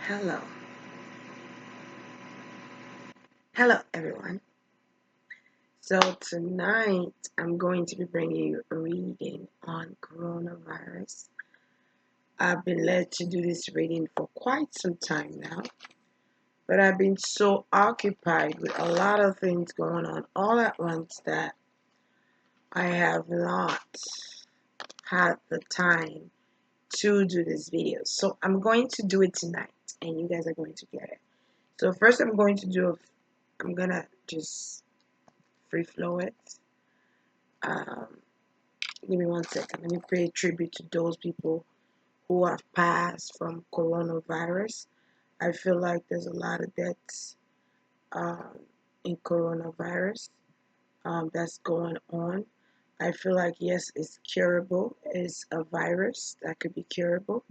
Hello. Hello, everyone. So, tonight I'm going to be bringing you a reading on coronavirus. I've been led to do this reading for quite some time now, but I've been so occupied with a lot of things going on all at once that I have not had the time to do this video. So, I'm going to do it tonight, and you guys are going to get it. So, first, I'm gonna just free flow it. Um, Give me 1 second. Let me pay tribute to those people who have passed from coronavirus. I feel like there's a lot of deaths um, in coronavirus that's going on. I feel like, yes, it's curable. It's a virus that could be curable.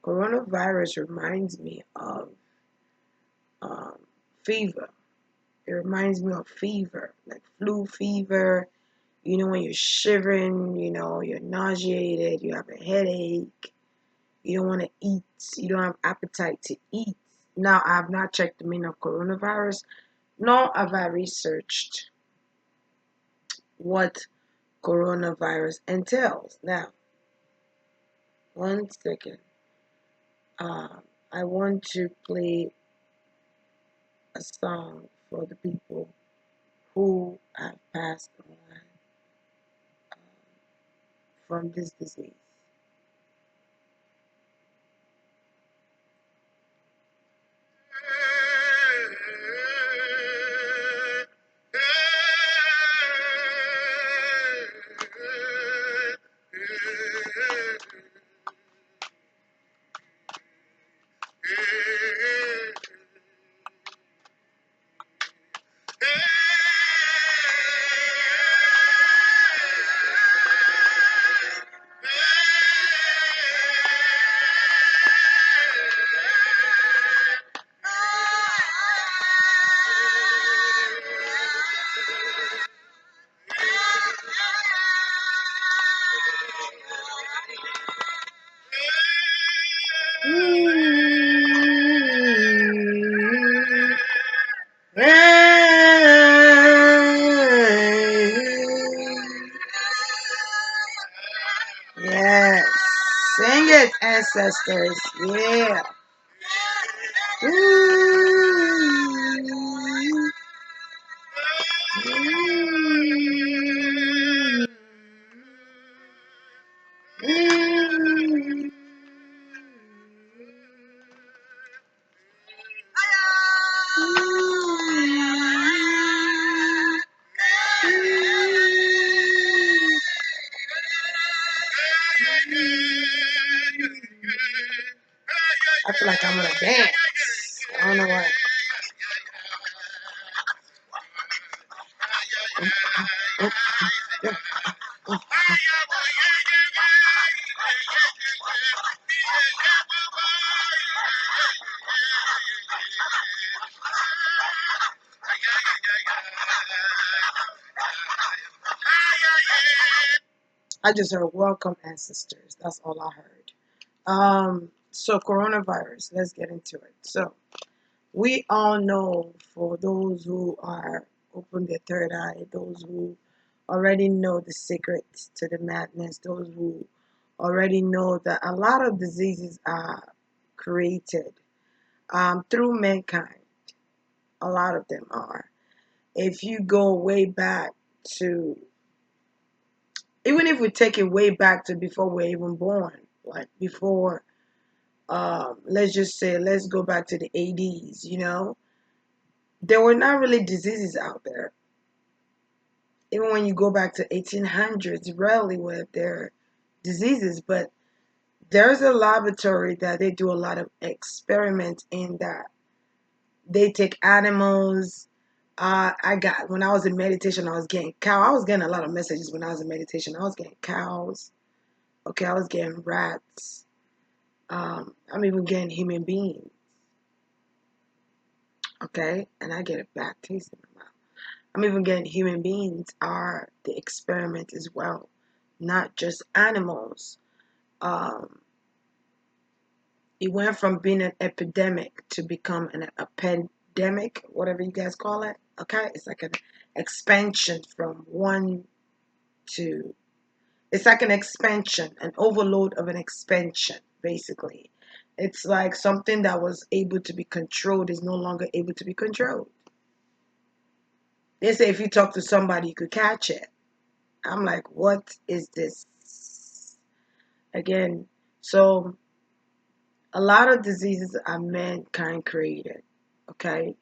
Coronavirus reminds me of um, fever. It reminds me of fever, like flu fever. When you're shivering, you're nauseated, you have a headache, you don't want to eat, you don't have appetite to eat. Now, I have not checked the meaning of coronavirus, nor have I researched what coronavirus entails. Now, 1 second. I want to play a song for the people who have passed on um, from this disease. Yes, sing it, ancestors. Yeah. I feel like I'm gonna dance. I don't know why. I just heard welcome ancestors. That's all I heard. So coronavirus, let's get into it. So we all know, for those who are open their third eye, those who already know the secrets to the madness, those who already know that a lot of diseases are created through mankind. A lot of them are. If you go way back to, even if we take it way back to before we're even born, like before, let's just say, let's go back to the 80s, there were not really diseases out there. Even when you go back to 1800s, rarely were there diseases, but there's a laboratory that they do a lot of experiments in, that they take animals. When I was in meditation, I was getting cow. I was getting a lot of messages when I was in meditation. I was getting cows. Okay, I was getting rats. I'm even getting human beings. Okay, and I get a bad taste in my mouth. I'm even getting human beings are the experiment as well, not just animals. Um, It went from being an epidemic to become a pandemic, whatever you guys call it. Okay, it's like an expansion from one to. It's like an expansion, an overload of an expansion, basically. It's like something that was able to be controlled is no longer able to be controlled. They say if you talk to somebody, you could catch it. I'm like, what is this? Again, so a lot of diseases are mankind created. Okay,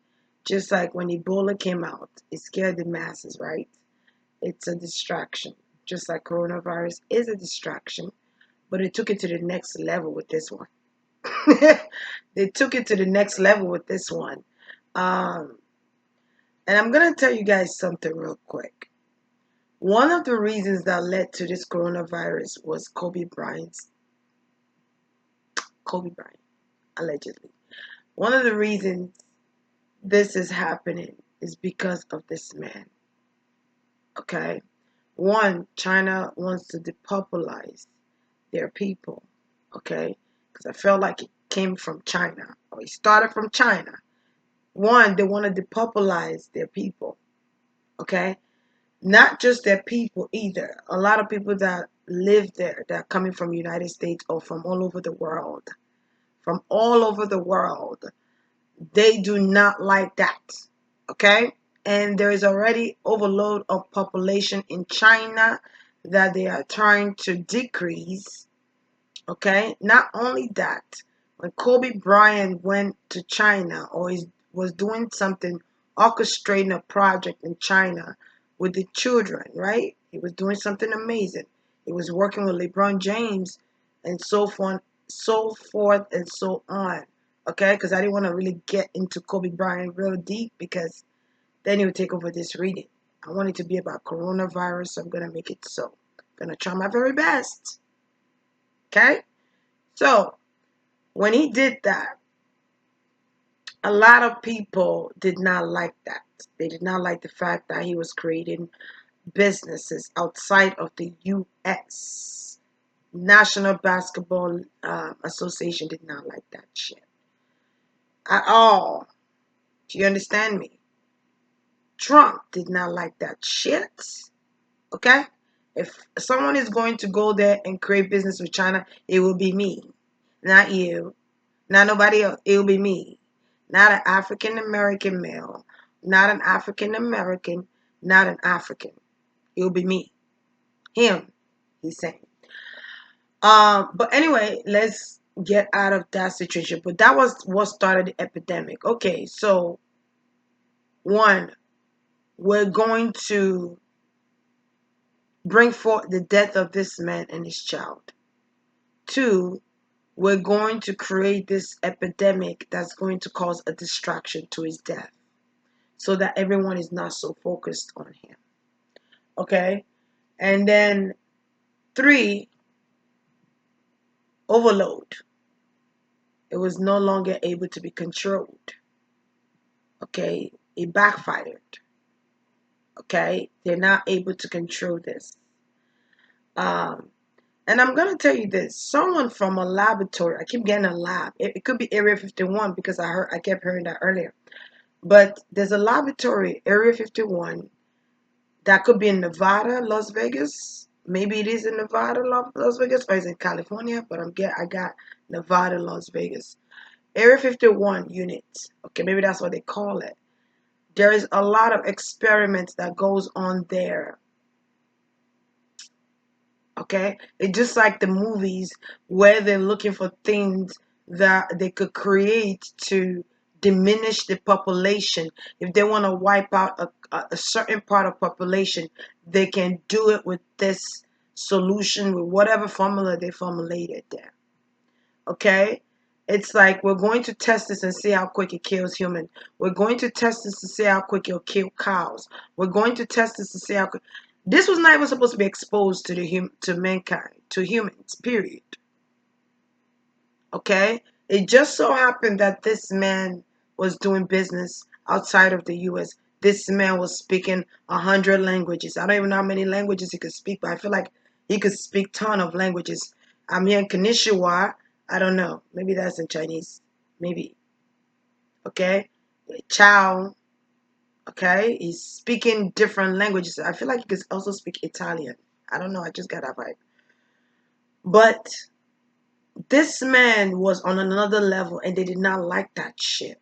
just like when Ebola came out, it scared the masses, right? It's a distraction. Just like coronavirus is a distraction, but it took it to the next level with this one. They took it to the next level with this one. Um, and I'm gonna tell you guys something real quick. One of the reasons that led to this coronavirus was Kobe Bryant, allegedly. One of the reasons this is happening is because of this man. Okay, one, China wants to depopularize their people. Okay, because I felt like it came from China or it started from China. One, they want to depopularize their people. Okay, not just their people either. A lot of people that live there that are coming from the United States or from all over the world, from all over the world, they do not like that. Okay, and there is already overload of population in China that they are trying to decrease. Okay, not only that, when Kobe Bryant went to China or was doing something, orchestrating a project in China with the children, right? He was doing something amazing. He was working with LeBron James and so forth and so on. Okay, because I didn't want to really get into Kobe Bryant real deep because then he would take over this reading. I want it to be about coronavirus, so I'm gonna make it so. I'm gonna try my very best. Okay? So when he did that, a lot of people did not like that. They did not like the fact that he was creating businesses outside of the U.S. National Basketball Association did not like that shit at all. Do you understand me? Trump did not like that shit. Okay? If someone is going to go there and create business with China, it will be me, not you. Not nobody else. It'll be me. Not an African American male. Not an African American. Not an African. It'll be me. Him, he's saying. But anyway, let's get out of that situation. But that was what started the epidemic. Okay, so one, we're going to bring forth the death of this man and his child. Two, we're going to create this epidemic that's going to cause a distraction to his death, so that everyone is not so focused on him. Okay? And then three, overload. It was no longer able to be controlled. Okay? It backfired. Okay? They're not able to control this. Um, and I'm going to tell you this. Someone from a laboratory, I keep getting a lab. It could be Area 51 because I kept hearing that earlier. But there's a laboratory, Area 51, that could be in Nevada, Las Vegas. Maybe it is in Nevada, Las Vegas, or it's in California. But I got Nevada, Las Vegas. Area 51 units. Okay, maybe that's what they call it. There is a lot of experiments that goes on there. Okay, it's just like the movies where they're looking for things that they could create to diminish the population. If they want to wipe out a certain part of population, they can do it with this solution, with whatever formula they formulated there. Okay, it's like we're going to test this and see how quick it kills human. We're going to test this to see how quick it'll kill cows. We're going to test this to see how quick. This was not even supposed to be exposed to to mankind, to humans, period. Okay, it just so happened that this man was doing business outside of the U.S. This man was speaking 100 languages. I don't even know how many languages he could speak, but I feel like he could speak ton of languages. I'm here in Kanishiwa. I don't know. Maybe that's in Chinese. Maybe. Okay. Chow. Okay. He's speaking different languages. I feel like he could also speak Italian. I don't know. I just got that vibe. But this man was on another level and they did not like that shit.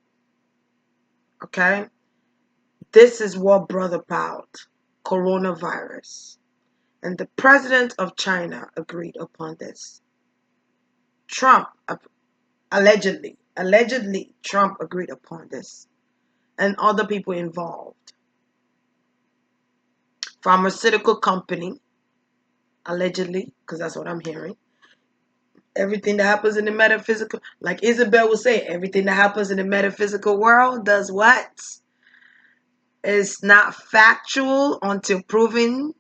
Okay. This is what brought about coronavirus. And the president of China agreed upon this. Trump, allegedly, Trump agreed upon this. And other people involved. Pharmaceutical company, allegedly, because that's what I'm hearing. Everything that happens in the metaphysical, like Isabel would say, everything that happens in the metaphysical world does what? It's not factual until proven.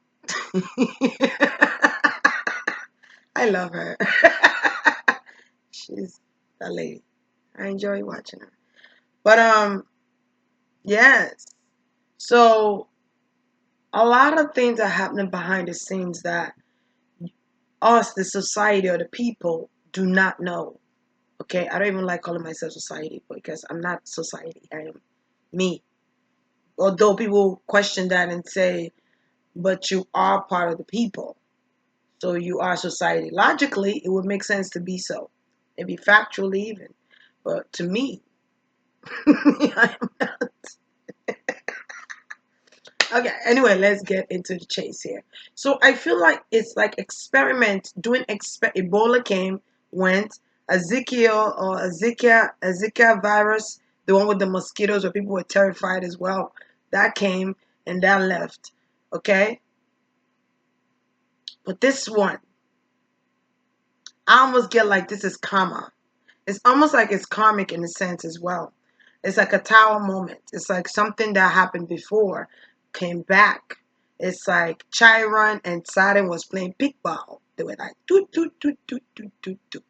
I love her. She's a lady. I enjoy watching her. But yes. So a lot of things are happening behind the scenes that us, the society or the people, do not know. Okay, I don't even like calling myself society because I'm not society. I am me. Although people question that and say, but you are part of the people. So you are society. Logically, it would make sense to be so. Maybe factually even. But to me, I am not. Okay, anyway, let's get into the chase here. So I feel like it's like experiment, doing Ebola came, went, Ezekiel virus, the one with the mosquitoes where people were terrified as well, that came and that left. Okay? But this one, I almost get like this is karma. It's almost like it's karmic in a sense as well. It's like a tower moment. It's like something that happened before came back. It's like Chiron and Saturn was playing kickball. They were like toot toot toot toot toot toot toot.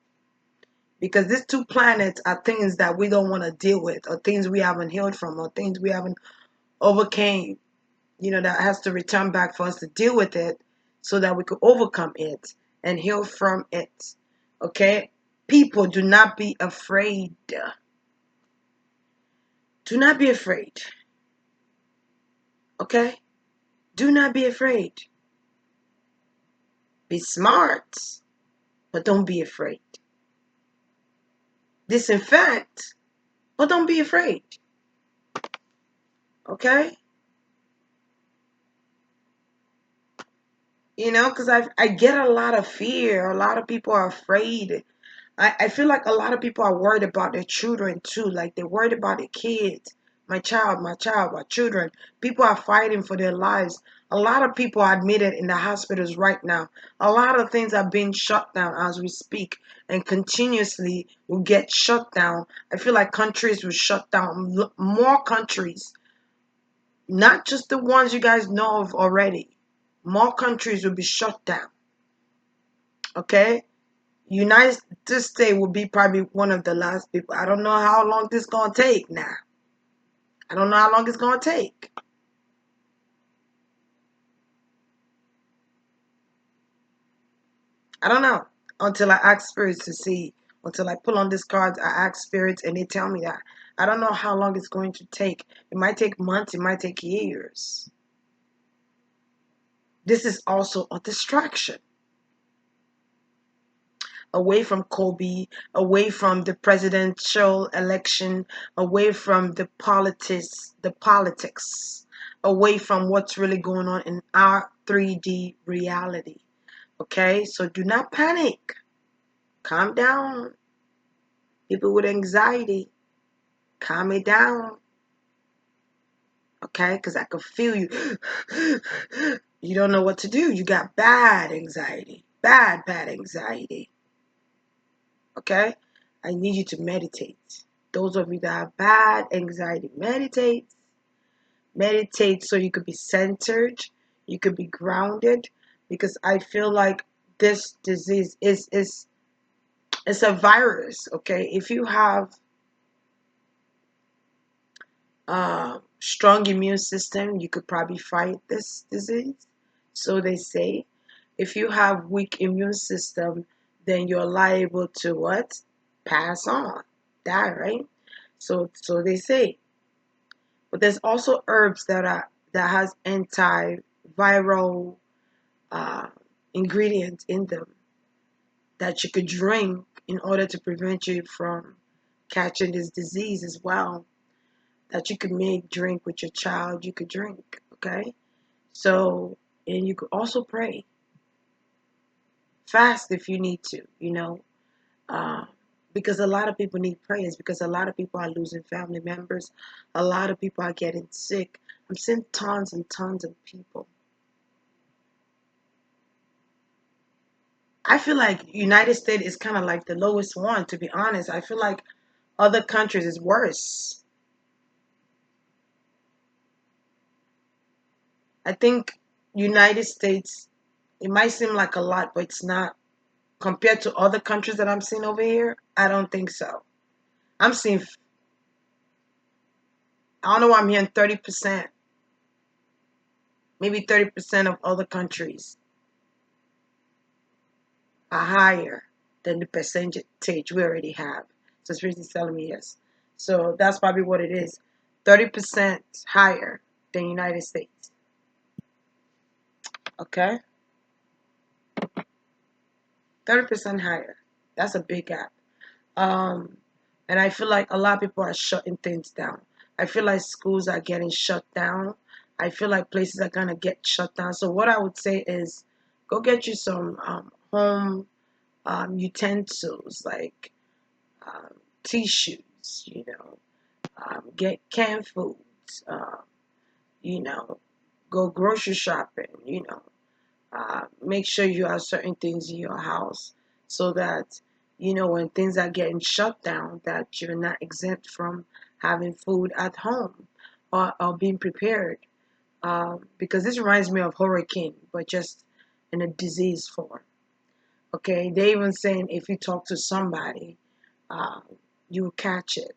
Because these two planets are things that we don't want to deal with, or things we haven't healed from, or things we haven't overcame. That has to return back for us to deal with it, so that we could overcome it and heal from it. Okay, people, do not be afraid. Do not be afraid. Okay? Do not be afraid. Be smart, but don't be afraid. Disinfect, but don't be afraid. Okay? Because I get a lot of fear. A lot of people are afraid. I feel like a lot of people are worried about their children too. Like they're worried about their kids. My children. People are fighting for their lives. A lot of people are admitted in the hospitals right now. A lot of things are being shut down as we speak and continuously will get shut down. I feel like countries will shut down. More countries, not just the ones you guys know of already. More countries will be shut down. Okay? United States will be probably one of the last people. I don't know how long this gonna take now. I don't know how long it's gonna take. I don't know until I ask spirits to see. Until I pull on these cards, I ask spirits and they tell me that. I don't know how long it's going to take. It might take months. It might take years. This is also a distraction away from Kobe, away from the presidential election, away from the politics, away from what's really going on in our 3D reality. Okay, so do not panic. Calm down. People with anxiety, calm it down. Okay, because I can feel you. You don't know what to do. You got bad anxiety. Bad anxiety. Okay? I need you to meditate. Those of you that have bad anxiety, meditate. Meditate so you could be centered, you could be grounded, because I feel like this disease is it's a virus. Okay? If you have a strong immune system, you could probably fight this disease. So they say. If you have weak immune system, then you're liable to what? Pass on, die, right? So they say. But there's also herbs that has antiviral uh, ingredients in them that you could drink in order to prevent you from catching this disease as well. That you could make drink with your child. You could drink, okay? So, and you could also pray, fast if you need to, uh, because a lot of people need prayers. Because a lot of people are losing family members. A lot of people are getting sick. I'm seeing tons and tons of people. I feel like United States is kind of like the lowest one, to be honest. I feel like other countries is worse. I think United States, it might seem like a lot, but it's not compared to other countries that I'm seeing over here. I don't think so. I'm seeing, I don't know why I'm hearing 30%, maybe 30% of other countries are higher than the percentage we already have. So Spirit is telling me yes. So that's probably what it is. 30% higher than United States. Okay? 30% higher. That's a big gap. Um, and I feel like a lot of people are shutting things down. I feel like schools are getting shut down. I feel like places are gonna get shut down. So what I would say is, go get you some home utensils like um, tissues. Get canned foods. You know, go grocery shopping. Make sure you have certain things in your house so that when things are getting shut down, that you're not exempt from having food at home or being prepared. Because this reminds me of hurricane, but just in a disease form. Okay, they even saying if you talk to somebody, uh, you will catch it.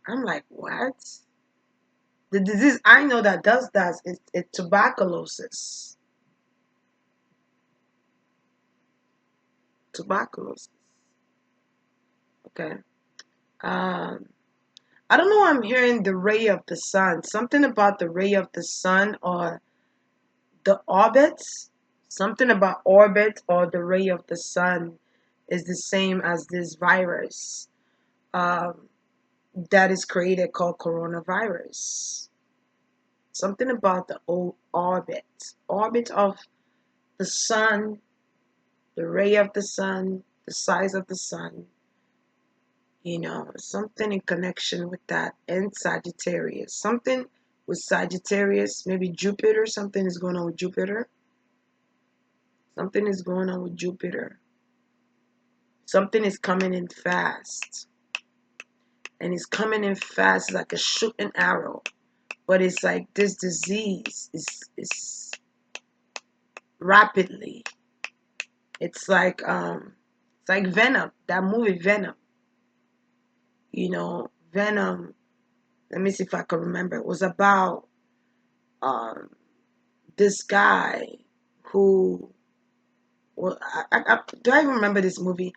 I'm like, what? The disease I know that does that is tuberculosis. Tuberculosis. Okay. Um, I don't know why I'm hearing the ray of the sun. Something about the ray of the sun or the orbits. Something about orbit or the ray of the sun is the same as this virus um, that is created called coronavirus. Something about the old orbit of the sun, the ray of the sun, the size of the sun. Something in connection with that and Sagittarius. Something with Sagittarius, maybe Jupiter. Something is going on with Jupiter. Something is going on with Jupiter. Something is coming in fast. And it's coming in fast like a shooting arrow. But it's like this disease is rapidly. It's like Venom, that movie Venom. Venom, let me see if I can remember. It was about um this guy who, well, do I even remember this movie?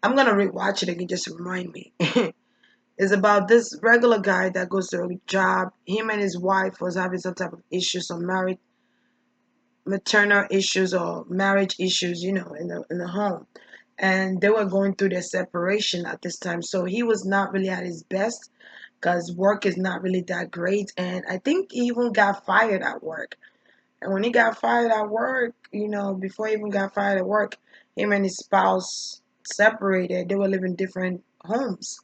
I'm gonna rewatch it again just to remind me. It's about this regular guy that goes to a job. Him and his wife was having some type of issues, some married maternal issues or marriage issues, in the home, and they were going through their separation at this time. So he was not really at his best because work is not really that great, and I think he even got fired at work. And when he got fired at work, before he even got fired at work, him and his spouse separated. They were living different homes.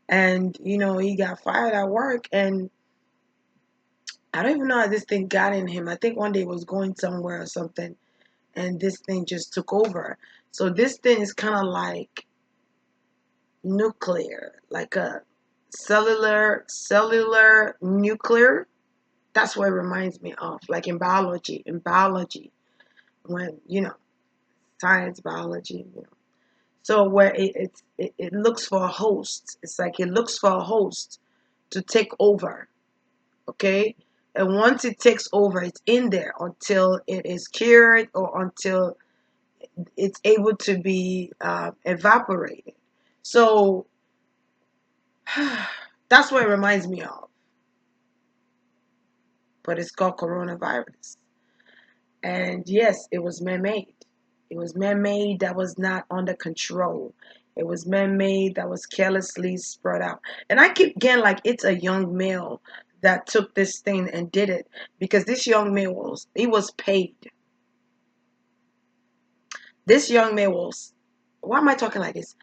And, he got fired at work. And I don't even know how this thing got in him. I think one day he was going somewhere or something. And this thing just took over. So this thing is kind of like nuclear, like a cellular nuclear. That's what it reminds me of. Like in biology, when science, biology, so where it looks for a host. It's like it looks for a host to take over. Okay, and once it takes over, it's in there until it is cured or until it's able to be evaporated. So that's what it reminds me of. But it's called coronavirus. And yes, it was man-made. It was man-made that was not under control. It was man-made that was carelessly spread out. And I keep getting like it's a young male that took this thing and did it, because this young male was paid. This young male was, why am I talking like this?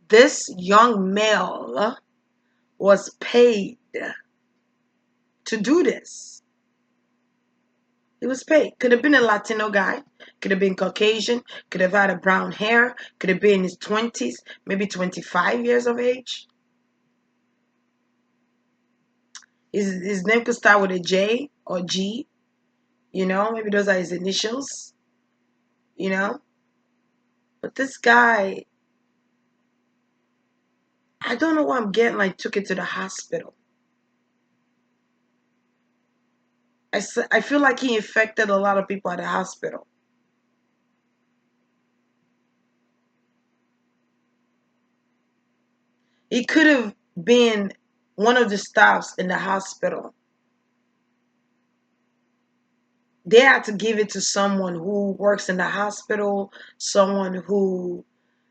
This young male was paid to do this. He was paid. Could have been a Latino guy, could have been Caucasian, could have had a brown hair, could have been in his 20s, maybe 25 years of age. His name could start with a J or G, maybe those are his initials, you know. But this guy, I don't know what I'm getting, like, took it to the hospital. I feel like he infected a lot of people at the hospital. He could have been one of the staffs in the hospital. They had to give it to someone who works in the hospital, someone who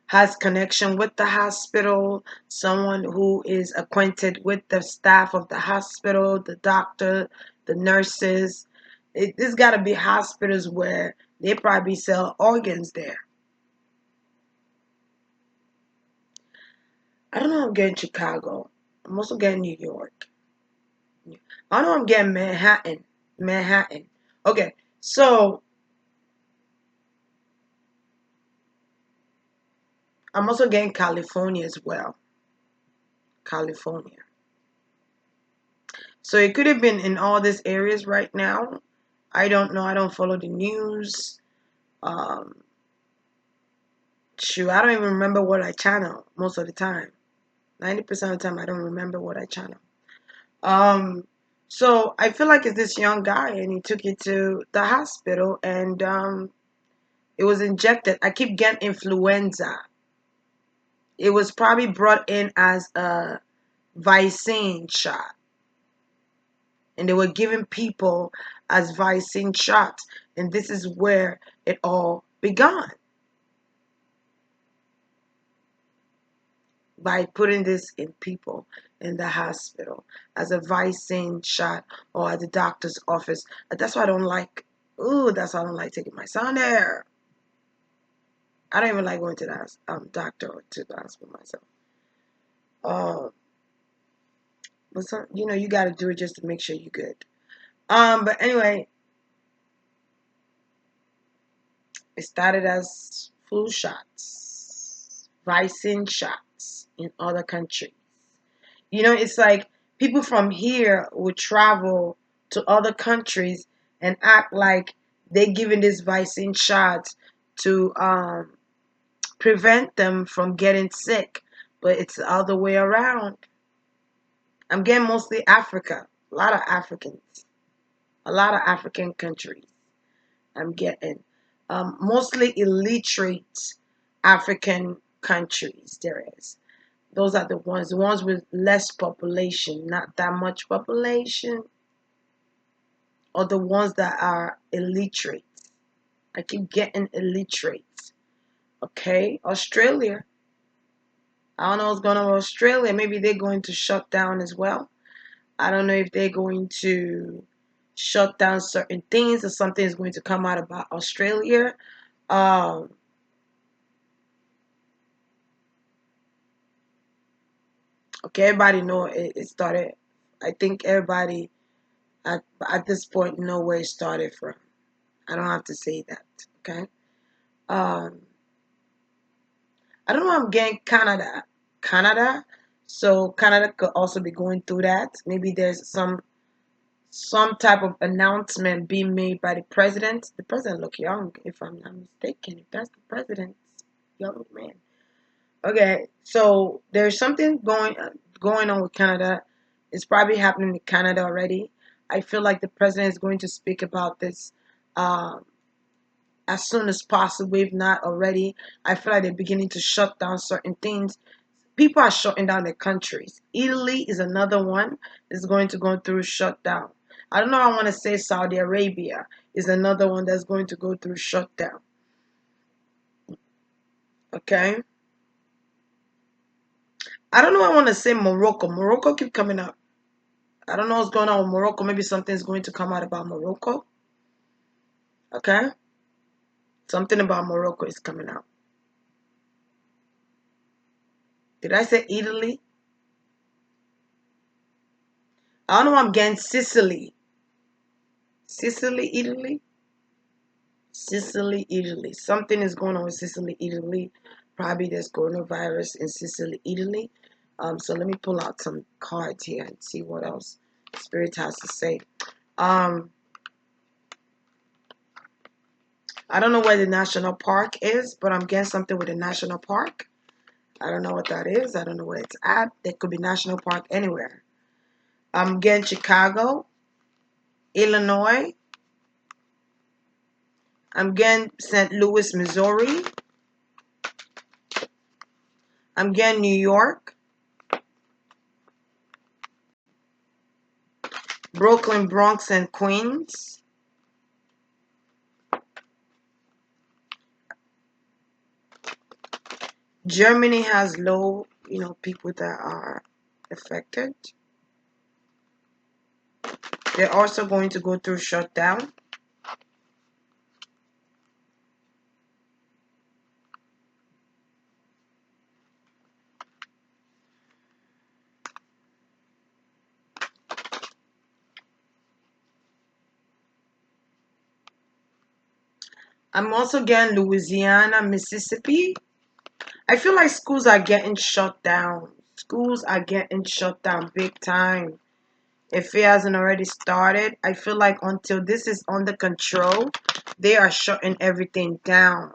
has connection with the hospital, someone who is acquainted with the staff of the hospital, the doctor, the nurses. There's got to be hospitals where they probably sell organs there. I don't know. I'm getting Chicago. I'm also getting New York. I know I'm getting Manhattan. Manhattan. Okay, so I'm also getting California as well. California. So it could have been in all these areas right now. I don't know. I don't follow the news. Um, Shoot, I don't even remember what I channel most of the time. 90% of the time, I don't remember what I channel. Um, so I feel like it's this young guy, and he took it to the hospital, and it was injected. I keep getting influenza. It was probably brought in as a vaccine shot, and they were giving people as vaccine shots, and this is where it all began, by putting this in people in the hospital as a vaccine shot or at the doctor's office. That's why I don't like. Ooh, that's why I don't like taking my son there. I don't even like going to the doctor or to the hospital myself. Uh, but some, you got to do it just to make sure you're good. But anyway, it started as flu shots, vaccine shots in other countries. It's like people from here would travel to other countries and act like they're giving this vaccine shots to prevent them from getting sick, but it's the other way around. I'm getting mostly Africa, a lot of African countries. I'm getting mostly illiterate African countries. There is. Those are the ones with less population, not that much population, or the ones that are illiterate. I keep getting illiterate. Okay, Australia. I don't know what's going on with Australia. Maybe they're going to shut down as well. I don't know if they're going to shut down certain things or something is going to come out about Australia. Um, okay, everybody know it started. I think everybody at this point know where it started from. I don't have to say that. Okay. Um, I don't know. I'm getting Canada. Canada. So Canada could also be going through that. Maybe there's some type of announcement being made by the president. The president look young, if I'm not mistaken. If that's the president's young man. Okay. So there's something going on with Canada. It's probably happening in Canada already. I feel like the president is going to speak about this. Um, as soon as possible, if not already. I feel like they're beginning to shut down certain things. People are shutting down their countries. Italy is another one that's going to go through shutdown. I don't know. I want to say Saudi Arabia is another one that's going to go through shutdown. Okay. I don't know. I want to say Morocco. Morocco keep coming up. I don't know what's going on with Morocco. Maybe something's going to come out about Morocco. Okay. Something about Morocco is coming out. Did I say Italy? I don't know. I'm getting Sicily. Sicily, Italy? Sicily, Italy. Something is going on with Sicily, Italy. Probably there's coronavirus in Sicily, Italy. So let me pull out some cards here and see what else Spirit has to say. Um, I don't know where the national park is, but I'm getting something with the national park. I don't know what that is. I don't know where it's at. There could be national park anywhere. I'm getting Chicago, Illinois. I'm getting St. Louis, Missouri. I'm getting New York, Brooklyn, Bronx, and Queens. Germany has low, people that are affected. They're also going to go through shutdown. I'm also getting Louisiana, Mississippi. I feel like schools are getting shut down. Schools are getting shut down big time. If it hasn't already started, I feel like until this is under control, they are shutting everything down.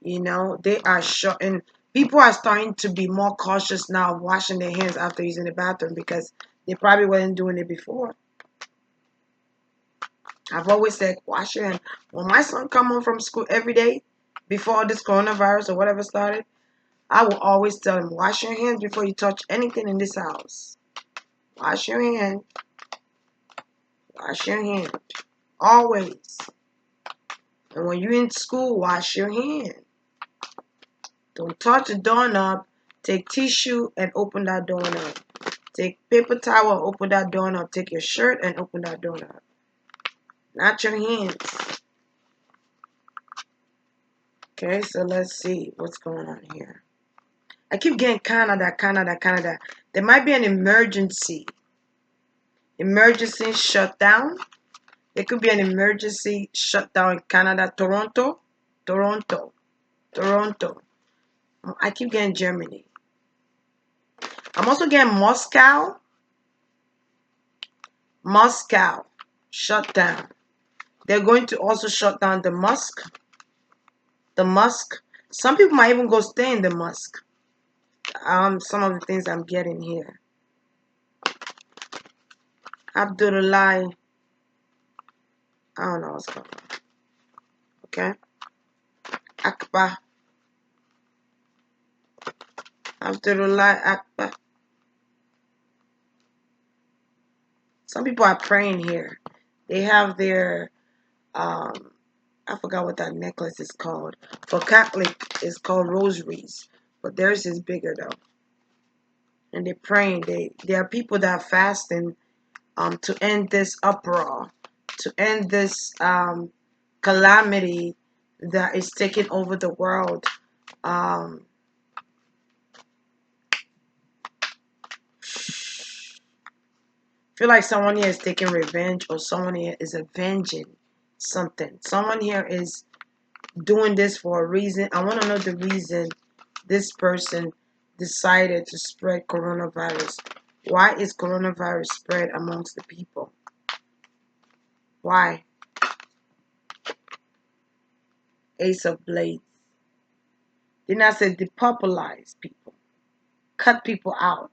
They are shutting. People are starting to be more cautious now washing their hands after using the bathroom because they probably weren't doing it before. I've always said wash your hands. When my son come home from school every day before this coronavirus or whatever started, I will always tell him wash your hands before you touch anything in this house. Wash your hands. Wash your hands. Always. And when you're in school, wash your hands. Don't touch the doorknob. Take tissue and open that doorknob. Take paper towel, open that doorknob. Take your shirt and open that doorknob. Not your hands. Okay, so let's see what's going on here. I keep getting Canada, Canada, Canada. There might be an emergency. Emergency shutdown. There could be an emergency shutdown in Canada. Toronto, Toronto, Toronto. I keep getting Germany. I'm also getting Moscow. Moscow. Shut down. They're going to also shut down the Musk. The Musk. Some people might even go stay in the Musk. Some of the things I'm getting here. Abdullah. I don't know what's going on. Okay. Akbar. Abdullah Akbar. Some people are praying here. They have their I forgot what that necklace is called. For Catholic, it's called rosaries, but theirs is bigger though. And they're praying. There are people that are fasting to end this uproar, to end this calamity that is taking over the world. Um, feel like someone here is taking revenge, or someone here is avenging something. Someone here is doing this for a reason. I want to know the reason this person decided to spread coronavirus. Why is coronavirus spread amongst the people? Why? Ace of Blades. Then I said depopularize people. Cut people out.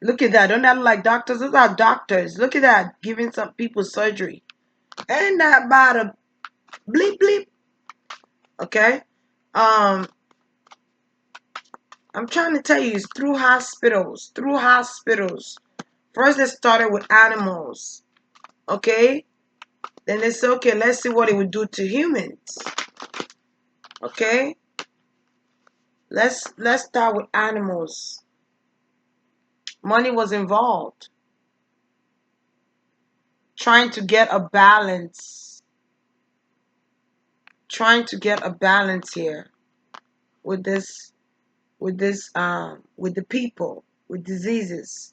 Look at that. Don't that look like doctors? Those are doctors. Look at that. Giving some people surgery. And that by the bleep bleep. Okay. Um, I'm trying to tell you, it's through hospitals. Through hospitals. First, they started with animals. Okay. Then they said, okay, let's see what it would do to humans. Okay. Let's start with animals. Money was involved. Trying to get a balance. Trying to get a balance here with this with the people, with diseases,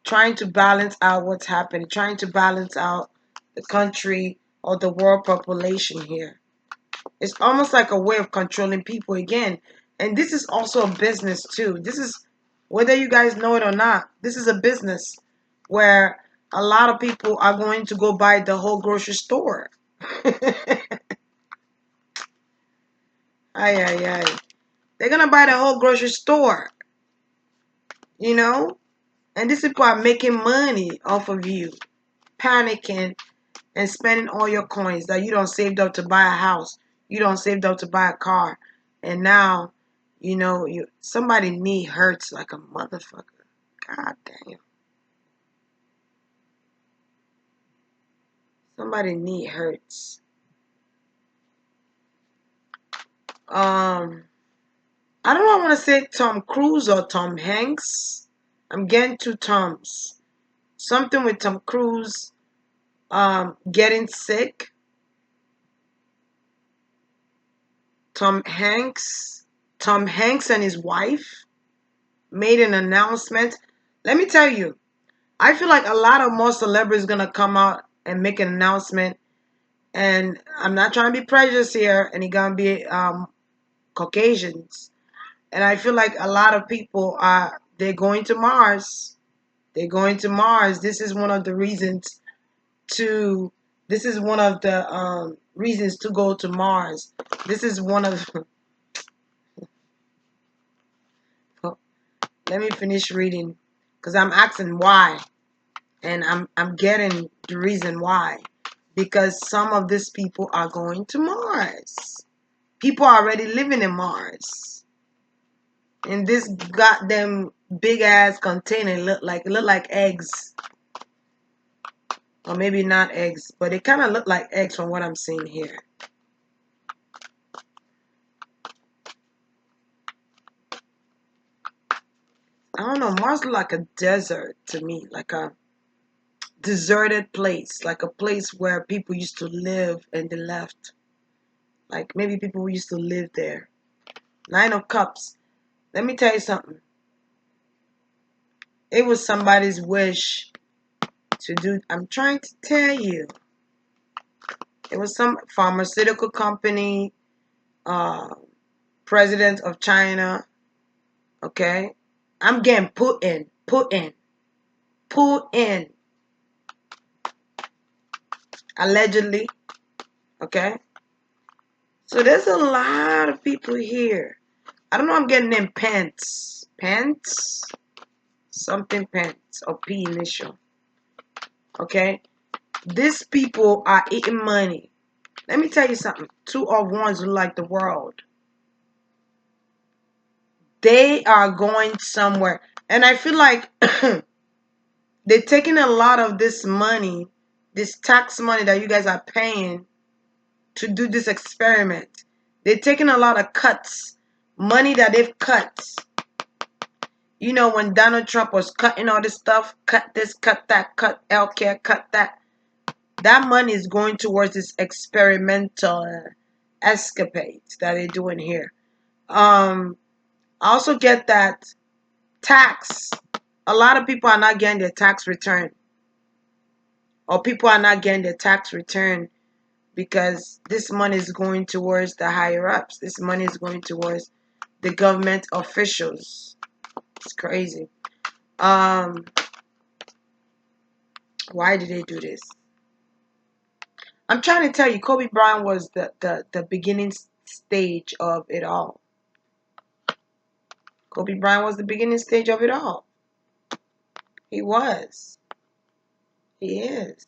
trying to balance out what's happening, trying to balance out the country or the world population here. It's almost like a way of controlling people again. And this is also a business too. This is, whether you guys know it or not, this is a business where a lot of people are going to go buy the whole grocery store. Ay, ay, ay. They're gonna buy the whole grocery store, you know? And these people are making money off of you, panicking and spending all your coins that you don't saved up to buy a house, you don't saved up to buy a car, and now, you somebody knee hurts like a motherfucker. God damn, somebody knee hurts. I don't know. I want to say Tom Cruise or Tom Hanks. I'm getting two Toms. Something with Tom Cruise, getting sick. Tom Hanks. Tom Hanks and his wife made an announcement. Let me tell you, I feel like a lot of more celebrities gonna come out and make an announcement. And I'm not trying to be prejudiced here, and it gonna be Caucasians. And I feel like a lot of people are they're going to Mars. They're going to Mars. This is one of the reasons to. This is one of the reasons to go to Mars. This is one of. Let me finish reading, because I'm asking why, and I'm getting the reason why. Because some of these people are going to Mars. People are already living in Mars. And this goddamn big ass container look like eggs. Or maybe not eggs, but it kind of look like eggs from what I'm seeing here. I don't know, Mars look like a desert to me, like a deserted place, like a place where people used to live and they left. Like maybe people used to live there. Nine of Cups. Let me tell you something. It was somebody's wish to do. I'm trying to tell you. It was some pharmaceutical company, uh, president of China. Okay, I'm getting put in, allegedly. Okay, so there's a lot of people here. I don't know. I'm getting them Pence, something Pence or P initial. Okay, these people are eating money. Let me tell you something. Two of Wands look like the world. They are going somewhere. And I feel like they're taking a lot of this money, this tax money that you guys are paying to do this experiment. They're taking a lot of cuts, money that they've cut. You know, when Donald Trump was cutting all this stuff, cut this, cut that, cut healthcare, cut that. That money is going towards this experimental escapades that they're doing here. I also get that tax. A lot of people are not getting their tax return, or people are not getting their tax return because this money is going towards the higher ups. This money is going towards the government officials. It's crazy. Um, why did they do this? I'm trying to tell you, Kobe Bryant was the beginning stage of it all. Kobe Bryant was the beginning stage of it all. He was. He is.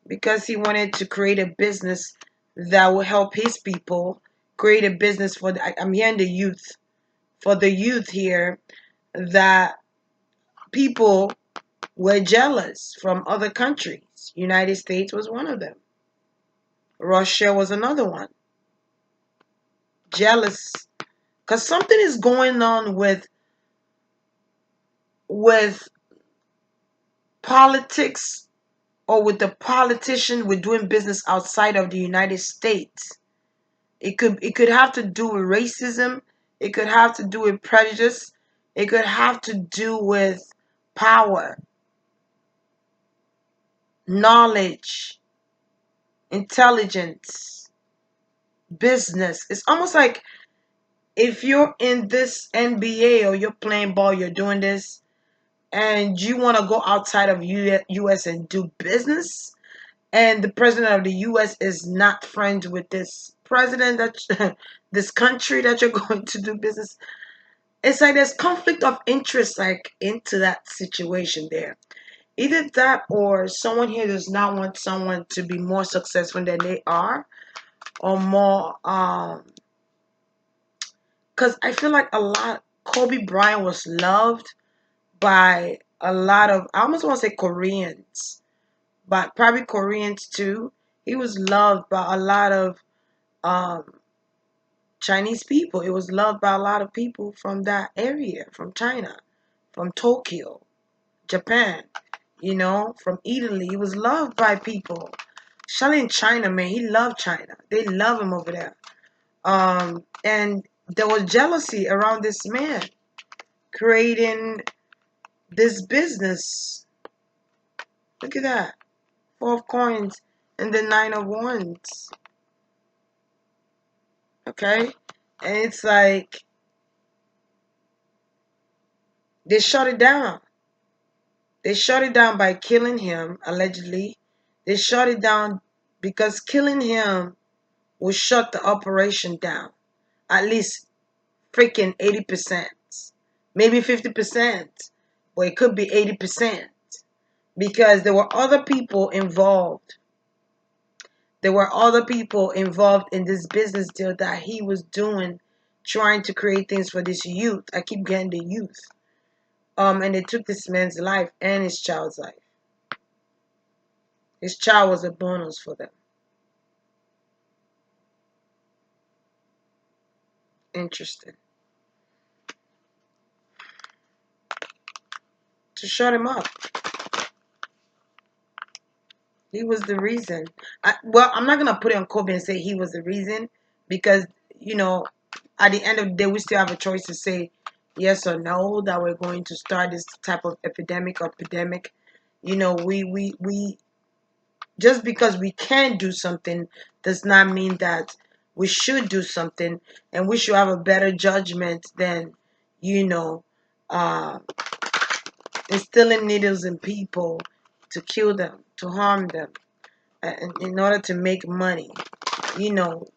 because he wanted to create a business that will help his people, create a business for I'm hearing the youth, for the youth here, that people were jealous from other countries. United States was one of them. Russia was another one. Jealous because something is going on with politics, or with the politician with doing business outside of the United States. It could have to do with racism, it could have to do with prejudice, it could have to do with power, knowledge, intelligence, business. It's almost like if you're in this NBA or you're playing ball, you're doing this, and you want to go outside of US and do business, and the president of the US is not friends with this president that this country that you're going to do business. It's like there's conflict of interest like into that situation there. Either that, or someone here does not want someone to be more successful than they are, or more because I feel like a lot Kobe Bryant was loved by a lot of, I almost want to say Koreans, but probably Koreans too. He was loved by a lot of um, Chinese people. It was loved by a lot of people from that area, from China, from Tokyo, Japan, from Italy. He was loved by people. Especially in China, man, he loved China. They love him over there. And there was jealousy around this man creating this business. Look at that. Four of coins and the nine of wands. Okay? And it's like they shut it down. They shut it down by killing him, allegedly. They shut it down because killing him will shut the operation down. At least freaking 80%. Maybe 50%. But it could be 80%. Because there were other people involved. There were other people involved in this business deal that he was doing, trying to create things for this youth. I keep getting the youth. And they took this man's life and his child's life. His child was a bonus for them. Interesting. To shut him up. He was the reason. I'm not going to put it on Kobe and say he was the reason because, you know, at the end of the day, we still have a choice to say yes or no that we're going to start this type of epidemic or pandemic. We just because we can do something does not mean that we should do something, and we should have a better judgment than, you know, uh, instilling needles in people to kill them, to harm them, in order to make money.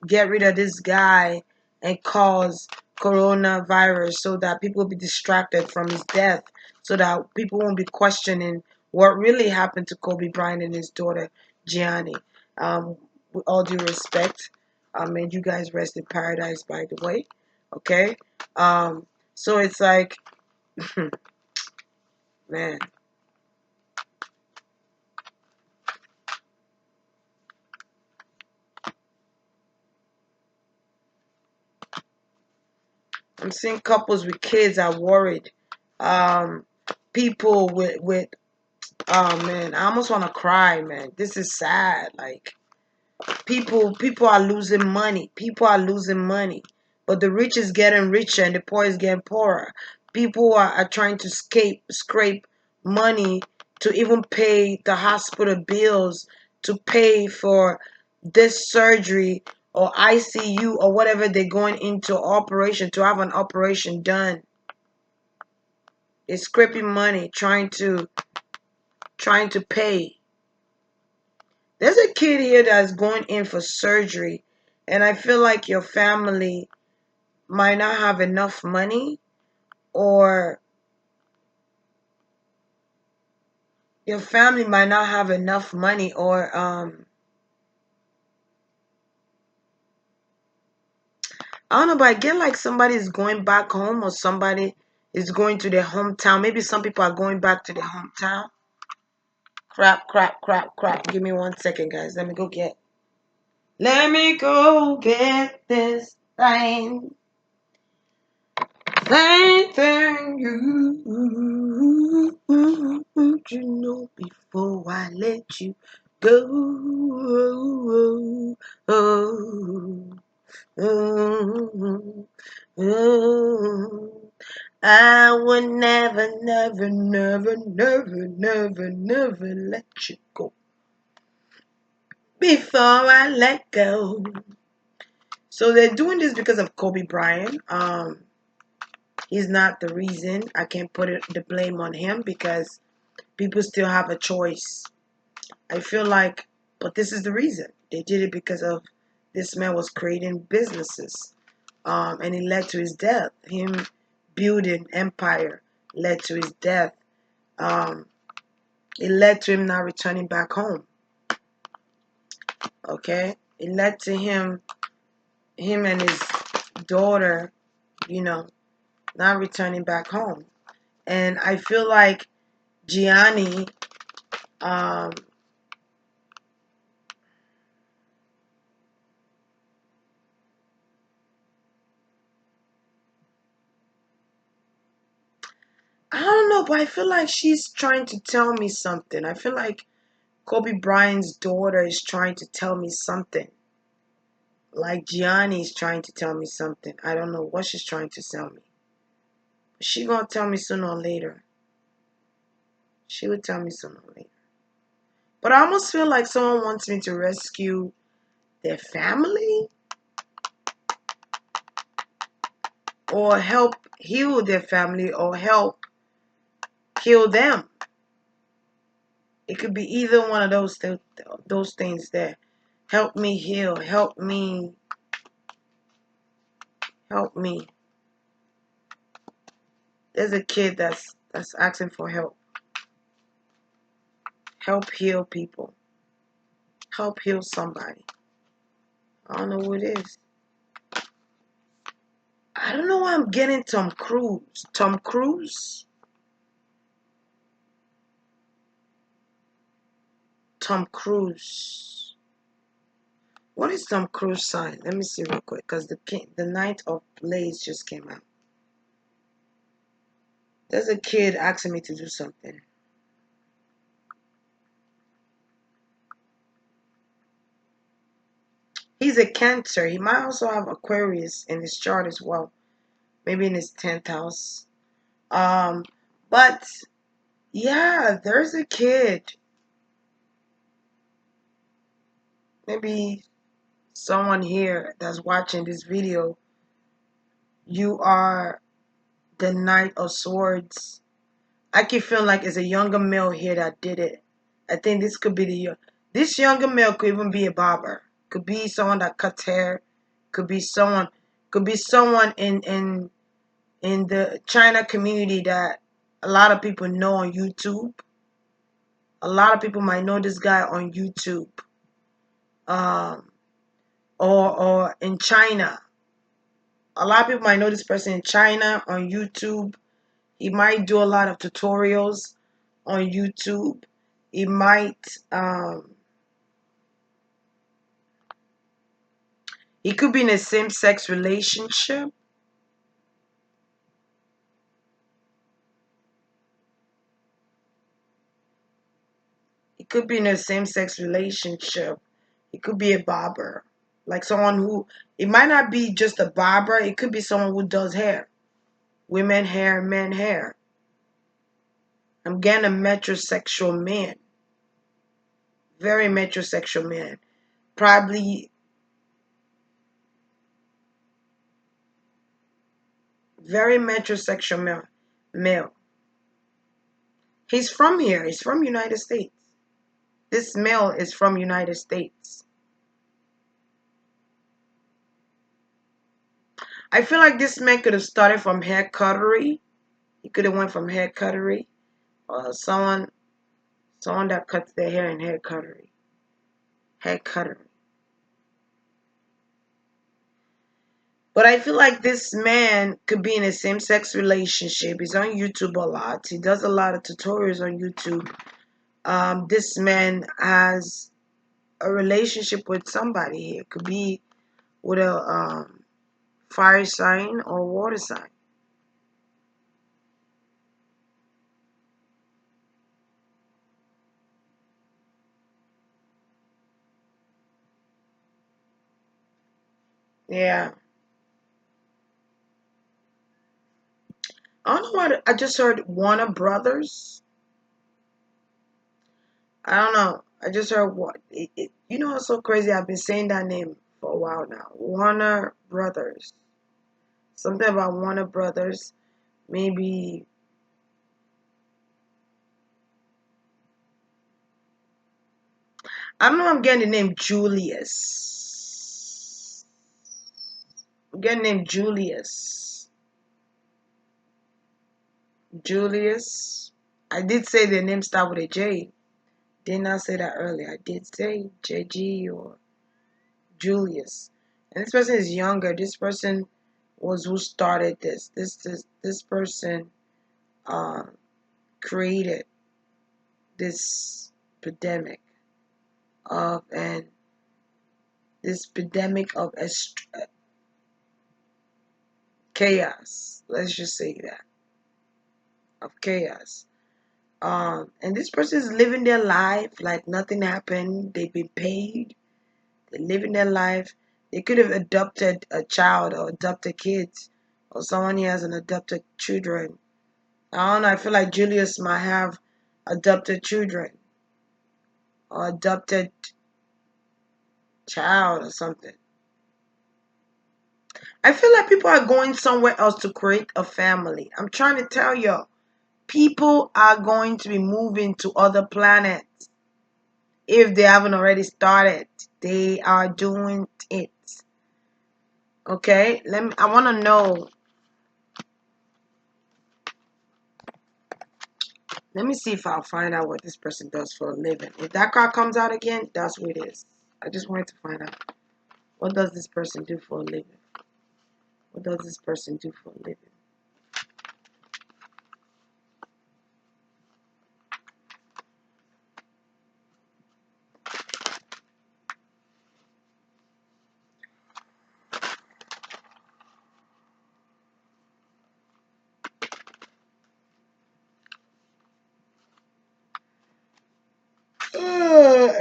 Get rid of this guy and cause coronavirus so that people will be distracted from his death, so that people won't be questioning what really happened to Kobe Bryant and his daughter, Gianni. With all due respect, and you guys rest in paradise, by the way. Okay? So it's like, man, I'm seeing couples with kids are worried. Um, People with oh man, I almost want to cry, man. This is sad. Like people are losing money. People are losing money. But the rich is getting richer and the poor is getting poorer. People are trying to scrape money to even pay the hospital bills, to pay for this surgery or ICU or whatever they're going into operation, to have an operation done. They're scraping money trying to pay. There's a kid here that's going in for surgery, and I feel like your family might not have enough money, or your family might not have enough money, or I don't know, but I get like somebody is going back home, or somebody is going to their hometown. Maybe some people are going back to their hometown. Crap, crap, crap, crap. Give me 1 second, guys. Let me go get. Let me go get this thing. Thank you. You know before I let you go. Oh, oh, oh. I would never, never, never, never, never, never let you go before I let go. So they're doing this because of Kobe Bryant. He's not the reason. I can't put the blame on him because people still have a choice. I feel like, but this is the reason. They did it because of this man was creating businesses. And it led to his death. Him building empire led to his death. Um, it led to him not returning back home. Okay? It led to him and his daughter, you know, not returning back home. And I feel like Gianni, um, I don't know, but I feel like she's trying to tell me something. I feel like Kobe Bryant's daughter is trying to tell me something. Like Gianni is trying to tell me something. I don't know what she's trying to tell me. But she gonna tell me sooner or later. She would tell me sooner or later. But I almost feel like someone wants me to rescue their family or help heal their family or help kill them. It could be either one of those things there. Help me heal. Help me. Help me. There's a kid that's asking for help. Help heal people. Help heal somebody. I don't know who it is. I don't know why I'm getting Tom Cruise. Tom Cruise? Tom Cruise. What is Tom Cruise sign? Let me see real quick. Because the Night of Blaze just came out. There's a kid asking me to do something. He's a Cancer. He might also have Aquarius in his chart as well. Maybe in his 10th house. Um, but yeah, there's a kid. Maybe someone here that's watching this video, you are the Knight of Swords. I keep feeling like it's a younger male here that did it. I think this could be this younger male could even be a barber. Could be someone that cuts hair. Could be someone. Could be someone in the China community that a lot of people know on YouTube. A lot of people might know this guy on YouTube. Um, or in China. A lot of people might know this person in China on YouTube. He might do a lot of tutorials on YouTube. He might he could be in a same-sex relationship. He could be in a same-sex relationship. He could be a barber. Like someone who, it might not be just a barber, it could be someone who does hair. Women hair, men hair. I'm getting a metrosexual man. Very metrosexual man. Probably very metrosexual male. He's from here. He's from United States. This male is from United States. I feel like this man could have started from hair cuttery. He could have went from hair cuttery or Someone that cuts their hair in hair cuttery. Hair cuttery. But I feel like this man could be in a same-sex relationship. He's on YouTube a lot. He does a lot of tutorials on YouTube. This man has a relationship with somebody here. It could be with a fire sign or water sign. Yeah. I don't know what I just heard. Warner Brothers. I don't know. I just heard what. You know what's so crazy? I've been saying that name for a while now. Warner Brothers. Something about Warner Brothers. Maybe. I don't know. I'm getting the name Julius. I'm getting the name Julius. Julius. I did say the name start with a J. Did not say that earlier. I did say JG or Julius. And this person is younger. This person was who started this. This person uh, created this epidemic of and this epidemic of chaos. Let's just say that of chaos. And this person is living their life like nothing happened. They've been paid. They're living their life. They could have adopted a child or adopted kids, or someone here has an adopted children. I don't know. I feel like Julius might have adopted children or adopted child or something. I feel like people are going somewhere else to create a family. I'm trying to tell y'all, people are going to be moving to other planets if they haven't already started. They are doing it. Okay, I want to know. Let me see if I'll find out what this person does for a living. If that card comes out again, that's what it is. I just wanted to find out. What does this person do for a living? What does this person do for a living?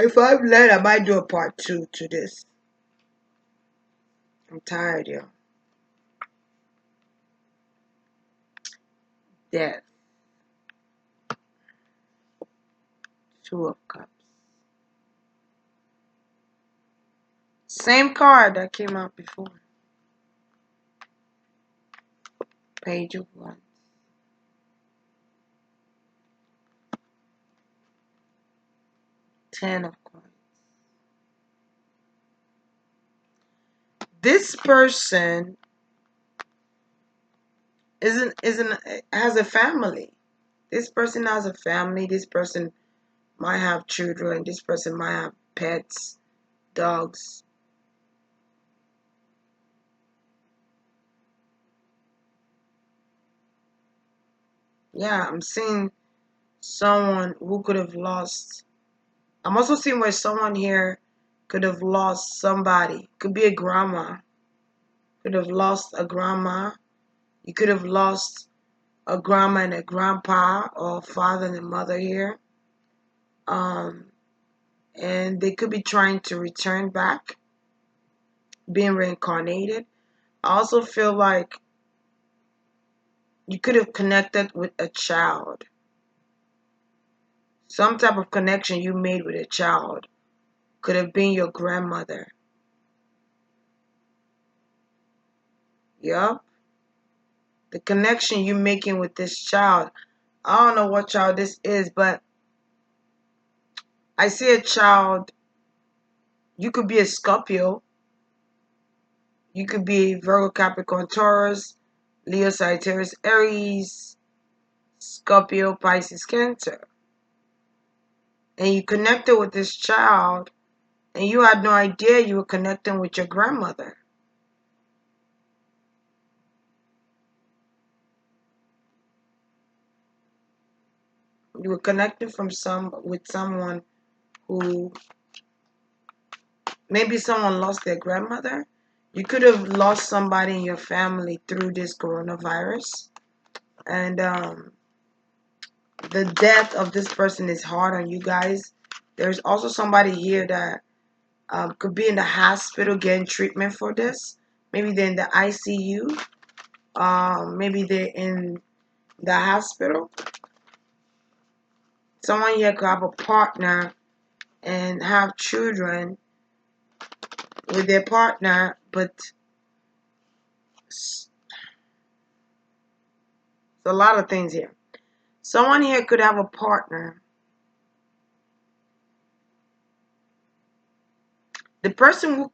If I'm late, I might do a part 2 to this. I'm tired, yo. Death. 2 of Cups. Same card that came out before. Page of Wands. Ten of Coins. This person isn't has a family. This person has a family. This person might have children. This person might have pets, dogs. Yeah, I'm seeing someone who could have lost. I'm also seeing where someone here could have lost somebody. Could be a grandma. Could have lost a grandma. You could have lost a grandma and a grandpa, or father and a mother here. Um, and they could be trying to return back, being reincarnated. I also feel like you could have connected with a child. Some type of connection you made with a child could have been your grandmother. Yup. The connection you making with this child. I don't know what child this is, but I see a child. You could be a Scorpio. You could be Virgo, Capricorn, Taurus, Leo, Sagittarius, Aries, Scorpio, Pisces, Cancer. and you connected with this child, and you had no idea you were connecting with your grandmother. You were connected with someone who, maybe someone lost their grandmother. You could have lost somebody in your family through this coronavirus. And the death of this person is hard on you guys. There's also somebody here that could be in the hospital getting treatment for this. Maybe they're in the ICU. Maybe they're in the hospital. Someone here could have a partner and have children with their partner, but it's a lot of things here. Someone here could have a partner. The person who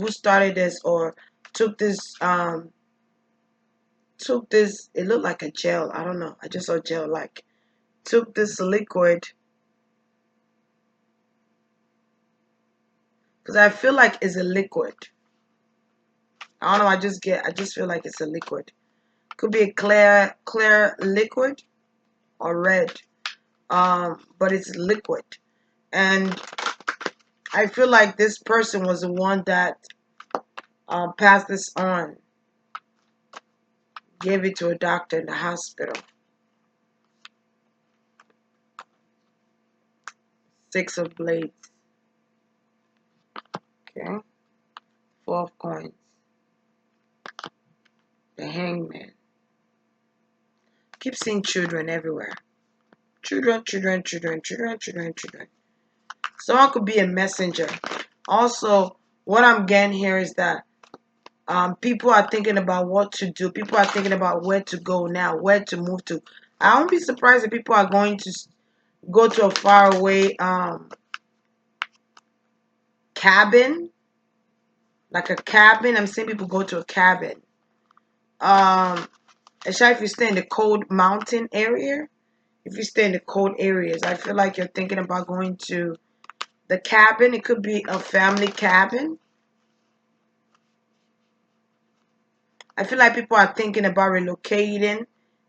started this or took this, it looked like a gel. I don't know. I just saw gel. Like, took this liquid, because I feel like it's a liquid. I don't know. I just feel like it's a liquid. Could be a clear liquid or red. But it's liquid, and I feel like this person was the one that passed this on, gave it to a doctor in the hospital. 6 of blades. Okay. 4 of coins. The hangman. Keep seeing children everywhere. Children, children, children, children, children, children. Someone could be a messenger. Also, what I'm getting here is that people are thinking about what to do. People are thinking about where to go now, where to move to. I won't be surprised if people are going to go to a faraway cabin, like a cabin. I'm seeing people go to a cabin. Especially if you stay in the cold mountain area. If you stay in the cold areas, I feel like you're thinking about going to the cabin. It could be a family cabin. I feel like people are thinking about relocating.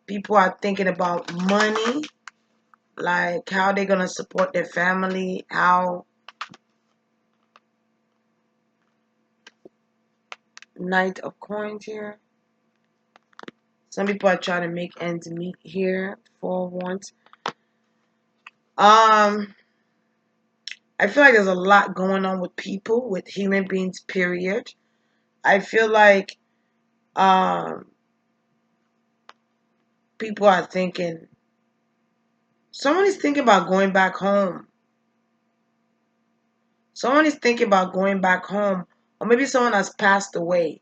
People are thinking about money, like how they're gonna support their family, how Knight of Coins here. Some people are trying to make ends meet here. 4 of Wands. I feel like there's a lot going on with people, with human beings, period. I feel like um people are thinking, someone is thinking about going back home. Someone is thinking about going back home, or maybe someone has passed away.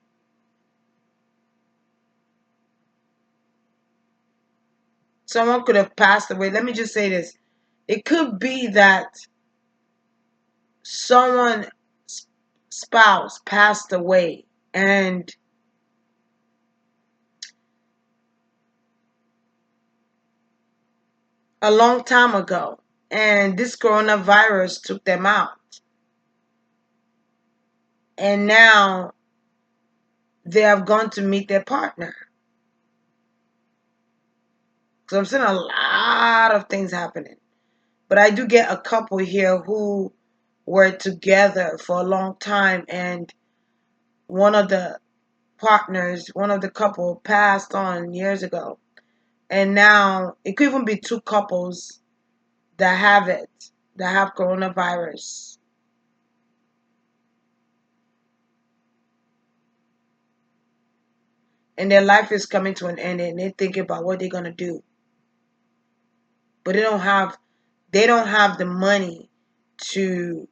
Someone could have passed away. Let me just say this. It could be that someone's spouse passed away, and a long time ago, and this coronavirus took them out, and now they have gone to meet their partner. So I'm seeing a lot of things happening. But I do get a couple here who were together for a long time, and one of the partners, one of the couple passed on years ago. And now it could even be two couples that have it, that have coronavirus. And their life is coming to an end, and they're thinking about what they're gonna do. But they don't have the money to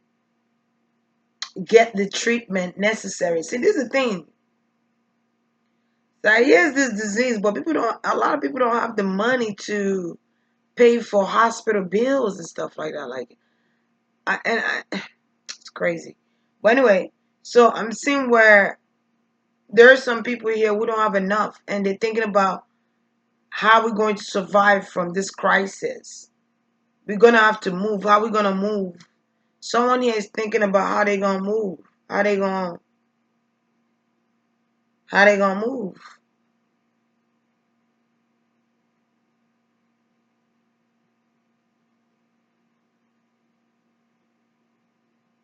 get the treatment necessary. See, this is the thing. So here's this disease, but a lot of people don't have the money to pay for hospital bills and stuff like that. Like, it's crazy. But anyway, so I'm seeing where there are some people here who don't have enough, and they're thinking about how we're going to survive from this crisis. We're gonna have to move. How we gonna move? Someone here is thinking about how they gonna move. How they gonna move?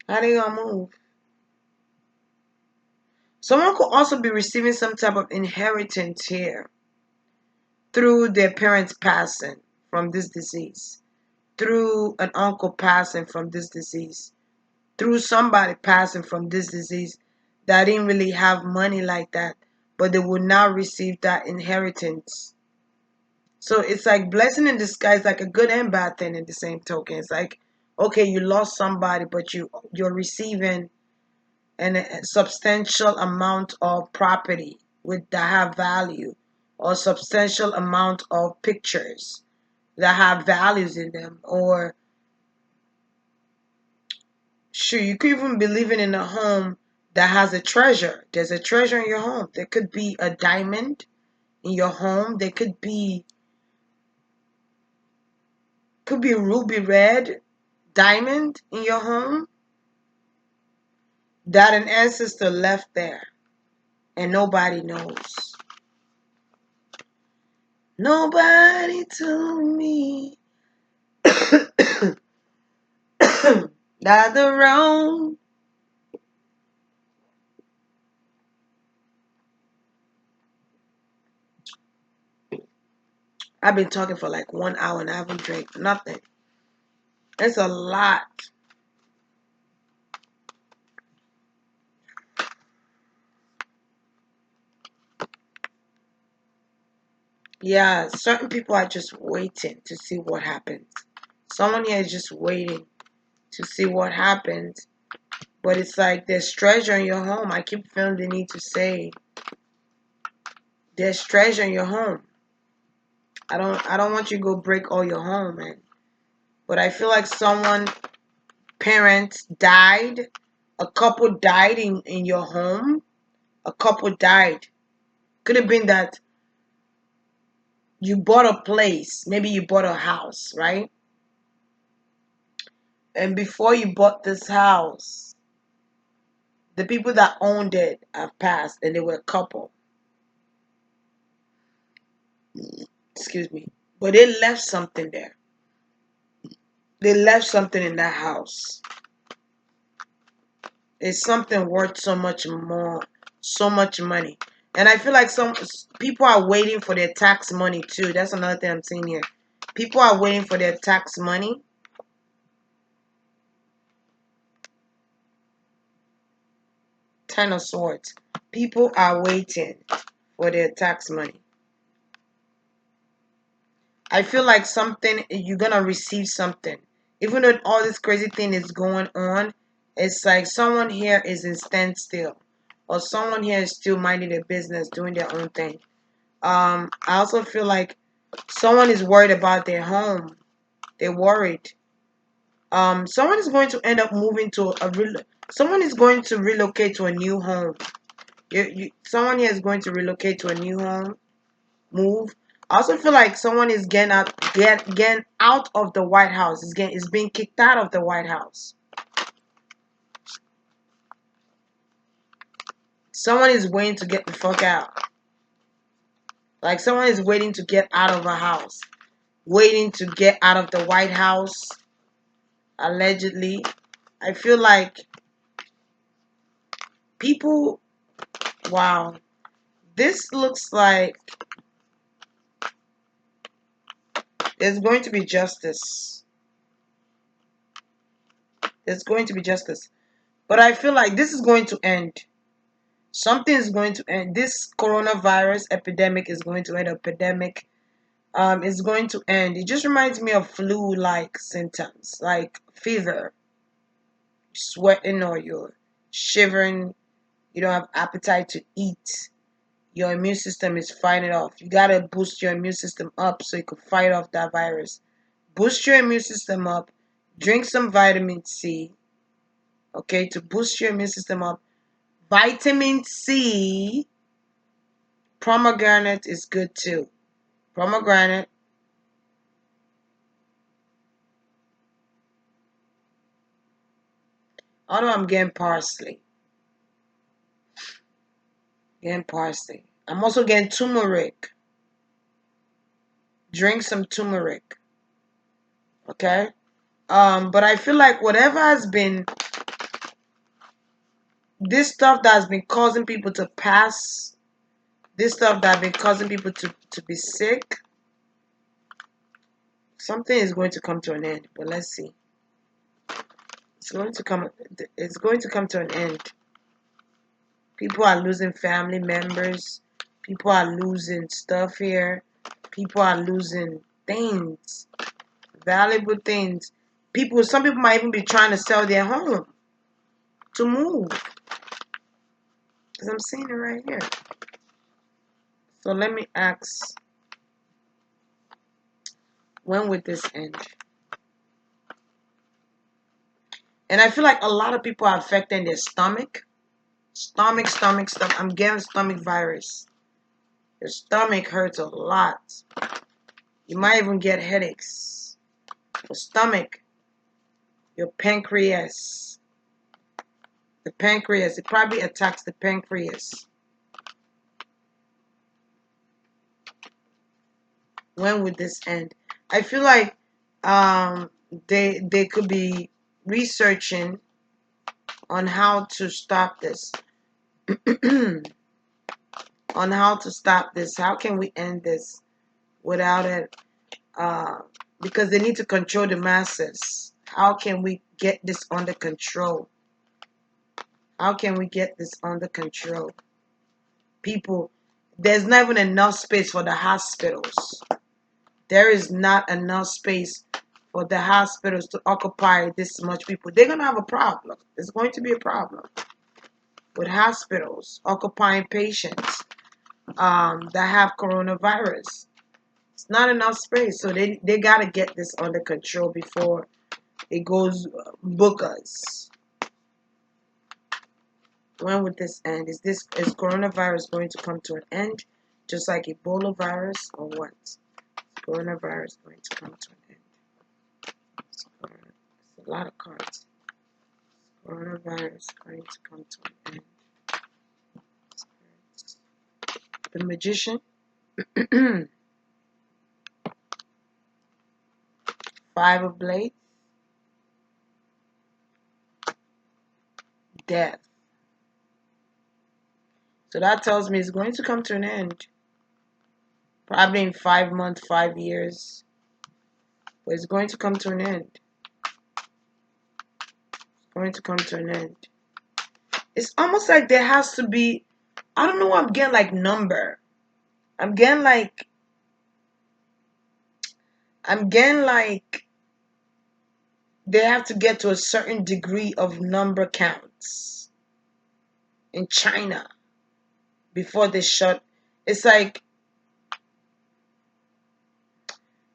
How they gonna move? Someone could also be receiving some type of inheritance here through their parents passing from this disease, through an uncle passing from this disease, through somebody passing from this disease that didn't really have money like that, but they will now receive that inheritance. So it's like blessing in disguise, like a good and bad thing in the same token. It's like, okay, you lost somebody, but you're receiving a substantial amount of property with that have value, or substantial amount of pictures that have values in them, or sure, you could even be living in a home that has a treasure. There's a treasure in your home. There could be a diamond in your home. There could be a ruby red diamond in your home that an ancestor left there and nobody knows. Nobody told me that the road. I've been talking for like 1 hour and I haven't drank nothing. It's a lot. Yeah, certain people are just waiting to see what happens. Someone here is just waiting to see what happens. But it's like there's treasure in your home. I keep feeling the need to say there's treasure in your home. I don't want you to go break all your home, man. But I feel like someone parents died, a couple died in your home, a couple died. Could have been that you bought a place, maybe you bought a house, right? And before you bought this house, the people that owned it have passed and they were a couple. Excuse me. But they left something there. They left something in that house. It's something worth so much more, so much money. And I feel like some people are waiting for their tax money too. That's another thing I'm seeing here. People are waiting for their tax money. 10 of Swords. People are waiting for their tax money. I feel like something you're gonna receive something. Even though all this crazy thing is going on, it's like someone here is in standstill. Or someone here is still minding their business, doing their own thing. I also feel like someone is worried about their home. They're worried. Someone is going to end up moving to someone is going to relocate to a new home. Someone here is going to relocate to a new home, move. I also feel like someone is getting out of the White House. Is being kicked out of the White House. Someone is waiting to get the fuck out. Like someone is waiting to get out of a house, waiting to get out of the White House. Allegedly, I feel like people. Wow, this looks like there's going to be justice. There's going to be justice. But I feel like this is going to end. Something is going to end. This coronavirus epidemic is going to end. Epidemic is going to end. It just reminds me of flu-like symptoms, like fever, sweating, or you're shivering. You don't have appetite to eat. Your immune system is fighting it off. You gotta boost your immune system up so you can fight off that virus. Boost your immune system up. Drink some vitamin C, okay, to boost your immune system up. Vitamin C, pomegranate is good too. Pomegranate, Although I'm getting parsley. Getting parsley. I'm also getting turmeric. Drink some turmeric. Okay? But I feel like whatever has been this stuff that has been causing people to pass, this stuff that has been causing people to be sick, something is going to come to an end. But let's see. It's going to come to an end. People are losing family members. People are losing stuff here. People are losing things, valuable things. Some people might even be trying to sell their home to move. Because I'm seeing it right here. So let me ask, when would this end? And I feel like a lot of people are affecting their stomach. Stomach. I'm getting stomach virus. Your stomach hurts a lot. You might even get headaches. Your stomach, your pancreas. The pancreas, it probably attacks the pancreas. When would this end? I feel like they could be researching on how to stop this. On how to stop this. How can we end this without it? Because they need to control the masses. How can we get this under control? How can we get this under control? People, there's not even enough space for the hospitals. There is not enough space for the hospitals to occupy this much people. They're going to have a problem. There's going to be a problem with hospitals occupying patients that have coronavirus. It's not enough space. So they got to get this under control before it goes bookers. When would this end? Is coronavirus going to come to an end, just like Ebola virus, or what? Is coronavirus going to come to an end? It's a lot of cards. Is coronavirus going to come to an end? The Magician. Five of Blades. Death. So that tells me it's going to come to an end. Probably in 5 months, 5 years. But it's going to come to an end. It's going to come to an end. It's almost like there has to be, I don't know, I'm getting like number. I'm getting like they have to get to a certain degree of number counts in China before they shut. It's like,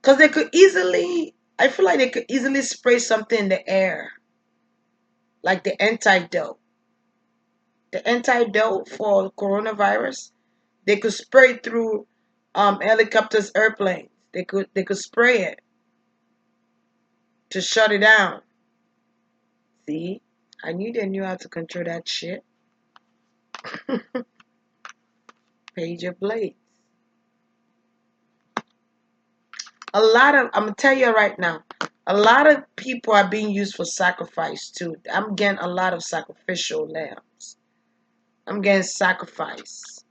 because I feel like they could easily spray something in the air, like the antidote. The antidote for coronavirus, they could spray it through helicopters, airplanes. They could spray it to shut it down. See, I knew they knew how to control that shit. Page of Blades. I'm gonna tell you right now, a lot of people are being used for sacrifice too. I'm getting a lot of sacrificial lambs. I'm getting sacrifice.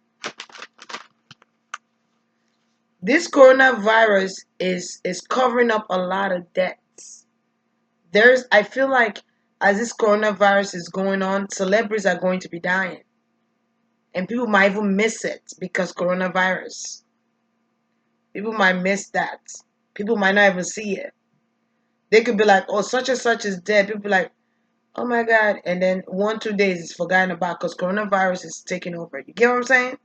This coronavirus is covering up a lot of debts. I feel like as this coronavirus is going on, celebrities are going to be dying. And people might even miss it because coronavirus. People might miss that. People might not even see it. They could be like, oh, such and such is dead. People be like, oh my God. And then 1, 2 days it's forgotten about because coronavirus is taking over. You get what I'm saying?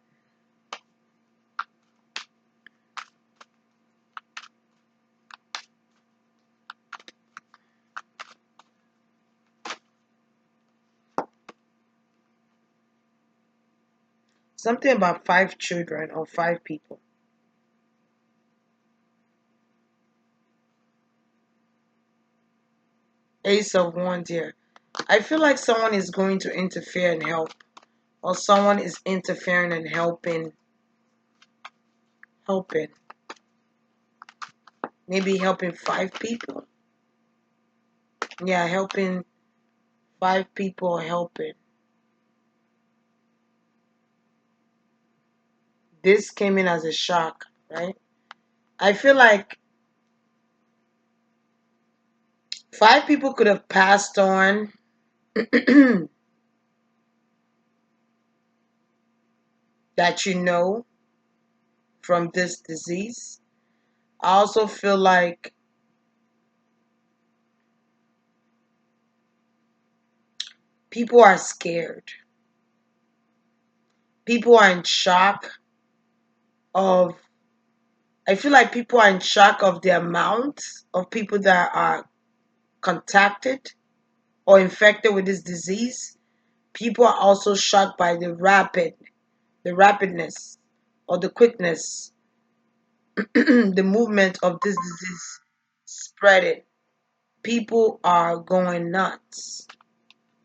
Something about 5 children or 5 people. Ace of Wands here. I feel like someone is going to interfere and help, or someone is interfering and helping. Maybe helping 5 people. Yeah, helping 5 people, helping. This came in as a shock, right? I feel like 5 people could have passed on that from this disease. I also feel like people are scared. People are in shock of, I feel like people are in shock of the amount of people that are contacted or infected with this disease. People are also shocked by the rapidness or the quickness, the movement of this disease spreading. People are going nuts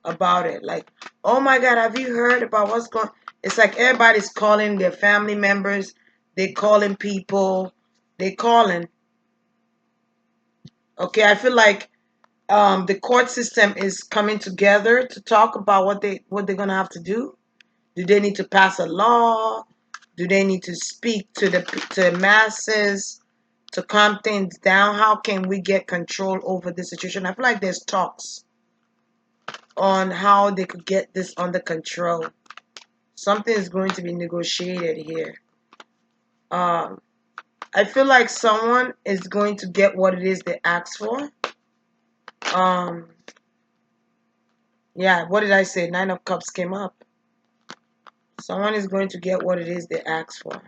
about it. Like, oh my God, have you heard about what's going? It's like everybody's calling their family members. They calling people. They calling. Okay, I feel like the court system is coming together to talk about what they're gonna have to do. Do they need to pass a law? Do they need to speak to the masses to calm things down? How can we get control over this situation? I feel like there's talks on how they could get this under control. Something is going to be negotiated here. Um, I feel like someone is going to get what it is they asked for. Um, yeah, what did I say? 9 of Cups came up. Someone is going to get what it is they asked for.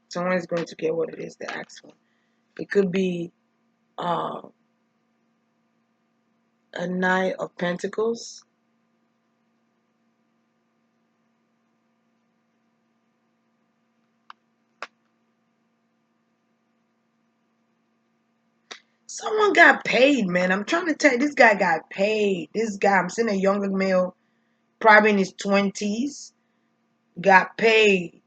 Someone is going to get what it is they asked for. It could be uh, a Knight of Pentacles. Someone got paid, man. I'm trying to tell you, this guy got paid. This guy, I'm seeing a younger male, probably in his 20s, got paid.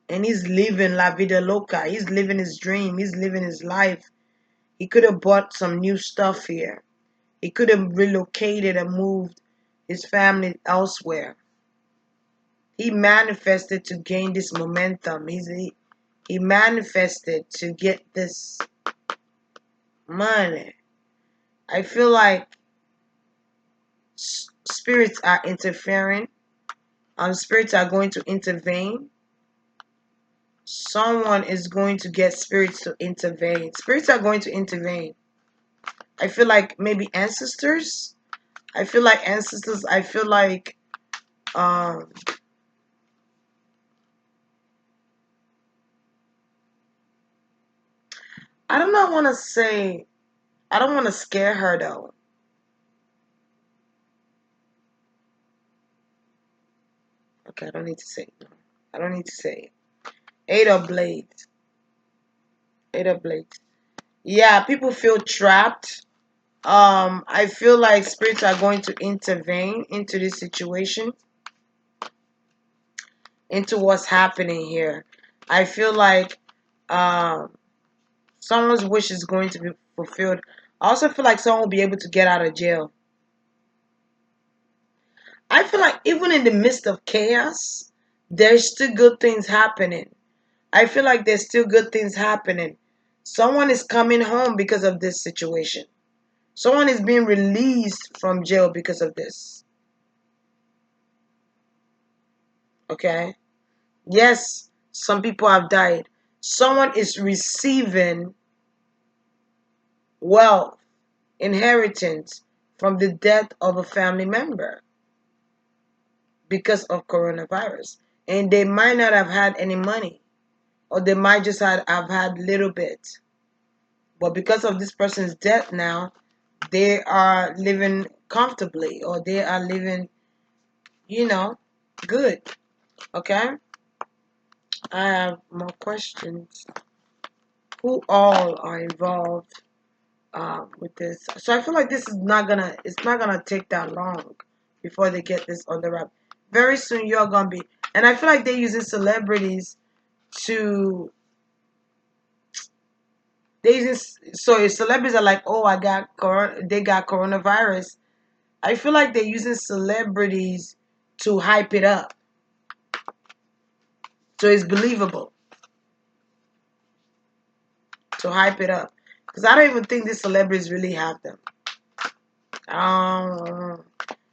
And he's living la vida loca. He's living his dream. He's living his life. He could have bought some new stuff here. He could have relocated and moved his family elsewhere. He manifested to gain this momentum. He manifested to get this money. I feel like spirits are interfering. Spirits are going to intervene. Someone is going to get spirits to intervene. Spirits are going to intervene. I feel like maybe ancestors. I feel like ancestors. I feel like um, I don't know. I want to say I don't want to scare her though. Okay, I don't need to say it. No. I don't need to say it. 8 of Blades. 8 of Blades. Yeah, people feel trapped. I feel like spirits are going to intervene into this situation, into what's happening here. I feel like um, someone's wish is going to be fulfilled. I also feel like someone will be able to get out of jail. I feel like even in the midst of chaos, there's still good things happening. I feel like there's still good things happening. Someone is coming home because of this situation. Someone is being released from jail because of this. Okay? Yes, some people have died. Someone is receiving wealth, inheritance from the death of a family member because of coronavirus. And they might not have had any money, or they might just have had little bit. But because of this person's death now, they are living comfortably, or they are living, good. Okay? I have more questions. who all are involved with this. So I feel like this is it's not gonna take that long before they get this on the wrap. Very soon you're gonna be, and I feel like they're using celebrities to, so if celebrities are like, oh, they got coronavirus. I feel like they're using celebrities to hype it up, so it's believable to hype it up. Because I don't even think these celebrities really have them.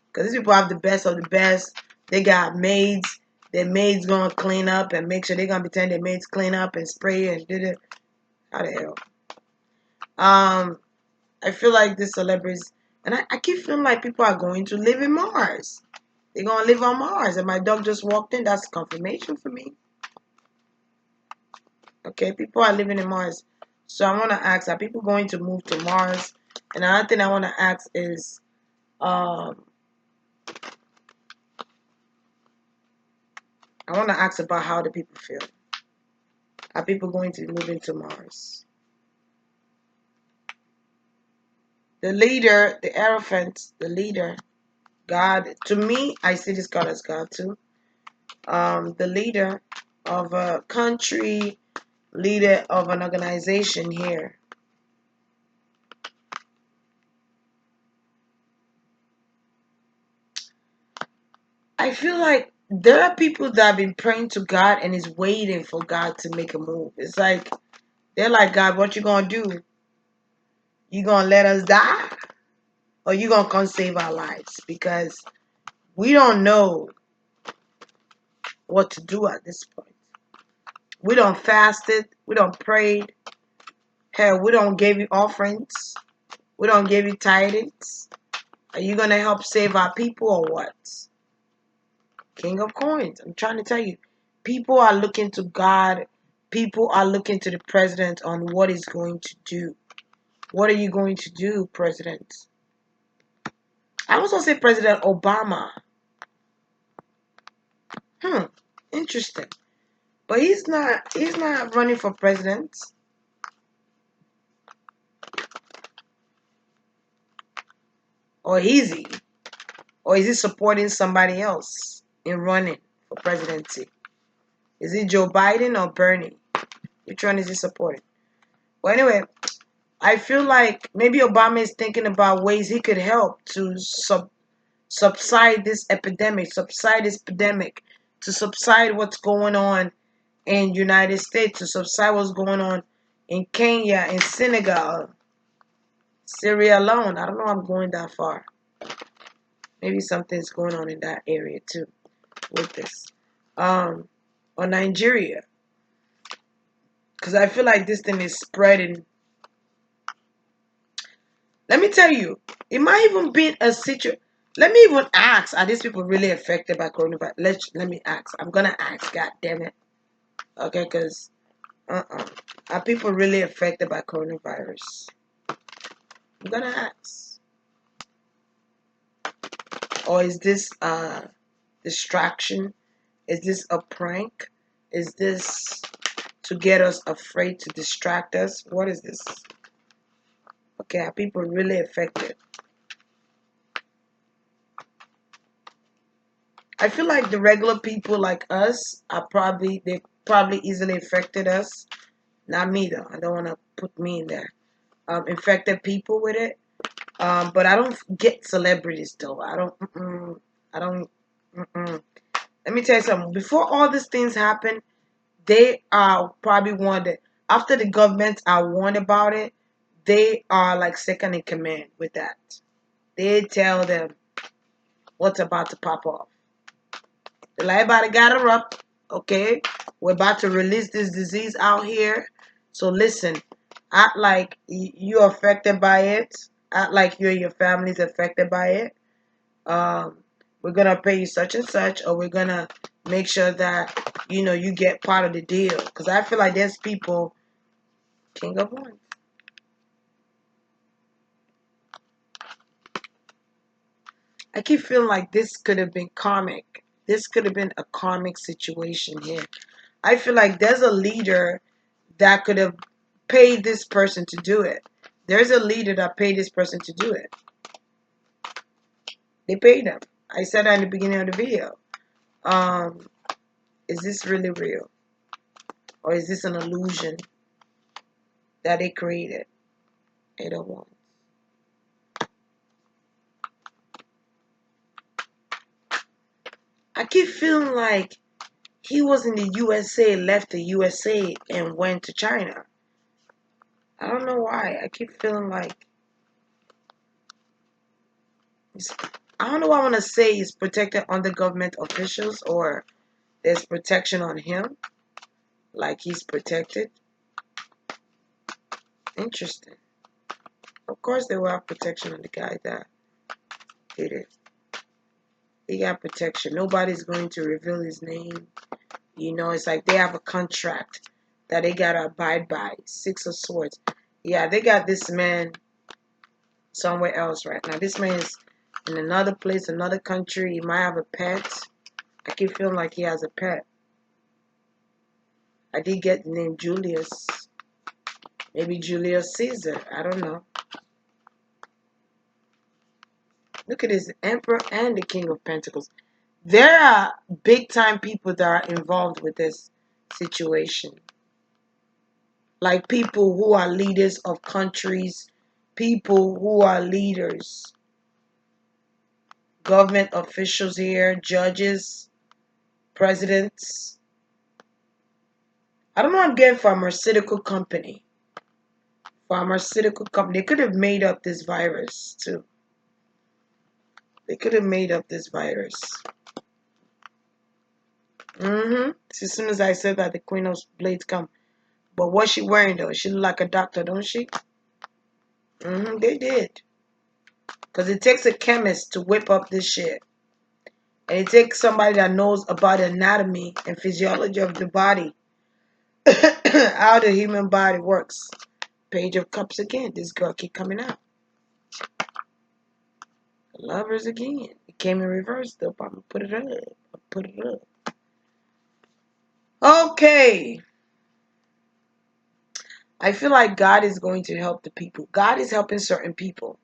Because these people have the best of the best. They got maids. Their maids gonna clean up and make sure they're gonna pretend their maids clean up and spray and did it. How the hell? I feel like these celebrities, and I keep feeling like people are going to live in Mars. They're gonna live on Mars, and my dog just walked in. That's confirmation for me. Okay, people are living in Mars. So I want to ask: are people going to move to Mars? And another thing I want to ask is, um, I want to ask about how the people feel. Are people going to move into Mars? The leader, the elephant, the leader, God. To me, I see this God as God too. The leader of a country, leader of an organization here. I feel like there are people that have been praying to God and is waiting for God to make a move. It's like they're like, God, what you gonna do? You gonna let us die, or you gonna come save our lives? Because we don't know what to do at this point. We don't fasted. We don't prayed. Hell, we don't give you offerings. We don't give you tidings. Are you gonna help save our people or what? King of Coins. I'm trying to tell you, people are looking to God. People are looking to the president on what he's going to do. What are you going to do, President? I also say President Obama. Hmm, interesting. But he's not running for president. Or is he? Or is he supporting somebody else in running for presidency? Is it Joe Biden or Bernie? Which one is he supporting? Well, anyway, I feel like maybe Obama is thinking about ways he could help to subside this epidemic, to subside what's going on in United States, to subside what's going on in Kenya, in Senegal, Syria alone. I don't know I'm going that far. Maybe something's going on in that area too with this. Um, or Nigeria. Because I feel like this thing is spreading. Let me tell you, it might even be a situation. Let me even ask: are these people really affected by coronavirus? Let me ask. I'm gonna ask. God damn it. Okay, because are people really affected by coronavirus? I'm gonna ask. Or is this a distraction? Is this a prank? Is this to get us afraid, to distract us? What is this? Okay, are people really affected? I feel like the regular people like us they probably easily affected us. Not me though. I don't want to put me in there. Infected people with it. But I don't get celebrities though. I don't. I don't. Let me tell you something. Before all these things happen, they are probably one that after the governments are warned about it, they are like second in command with that. They tell them what's about to pop off. Like, everybody gather up, okay? We're about to release this disease out here. So listen, act like you're affected by it. Act like you and your family's affected by it. Um, we're gonna pay you such and such, or we're gonna make sure that you get part of the deal. Because I feel like there's people, King of One. I keep feeling like this could have been karmic. This could have been a karmic situation here. I feel like there's a leader that could have pay this person to do it. There's a leader that paid this person to do it. They paid them. I said that in the beginning of the video. Um, is this really real? Or is this an illusion that they created? They don't want. I keep feeling like he was in the USA, left the USA, and went to China. I don't know why. I keep feeling like I don't know what I want to say. He's protected under government officials, or there's protection on him, like he's protected. Interesting. Of course, they will have protection on the guy that did it. He got protection. Nobody's going to reveal his name. It's like they have a contract that they gotta abide by. Six of Swords. Yeah, they got this man somewhere else right now. This man is in another place, another country. He might have a pet. I keep feeling like he has a pet. I did get the name Julius. Maybe Julius Caesar. I don't know. Look at this, the Emperor and the King of Pentacles. There are big time people that are involved with this situation. Like people who are leaders of countries, people who are leaders, government officials here, judges, presidents. I don't know what I'm getting pharmaceutical company. Pharmaceutical company. They could have made up this virus too. They could have made up this virus. As soon as I said that, the Queen of Blades come. But what's she wearing though? She look like a doctor, don't she? They did. Because it takes a chemist to whip up this shit. And it takes somebody that knows about anatomy and physiology of the body. How the human body works. Page of Cups again. This girl keep coming out. Lovers again. It came in reverse though. I'm going to put it up. Put it up. Okay. I feel like God is going to help the people. God is helping certain people.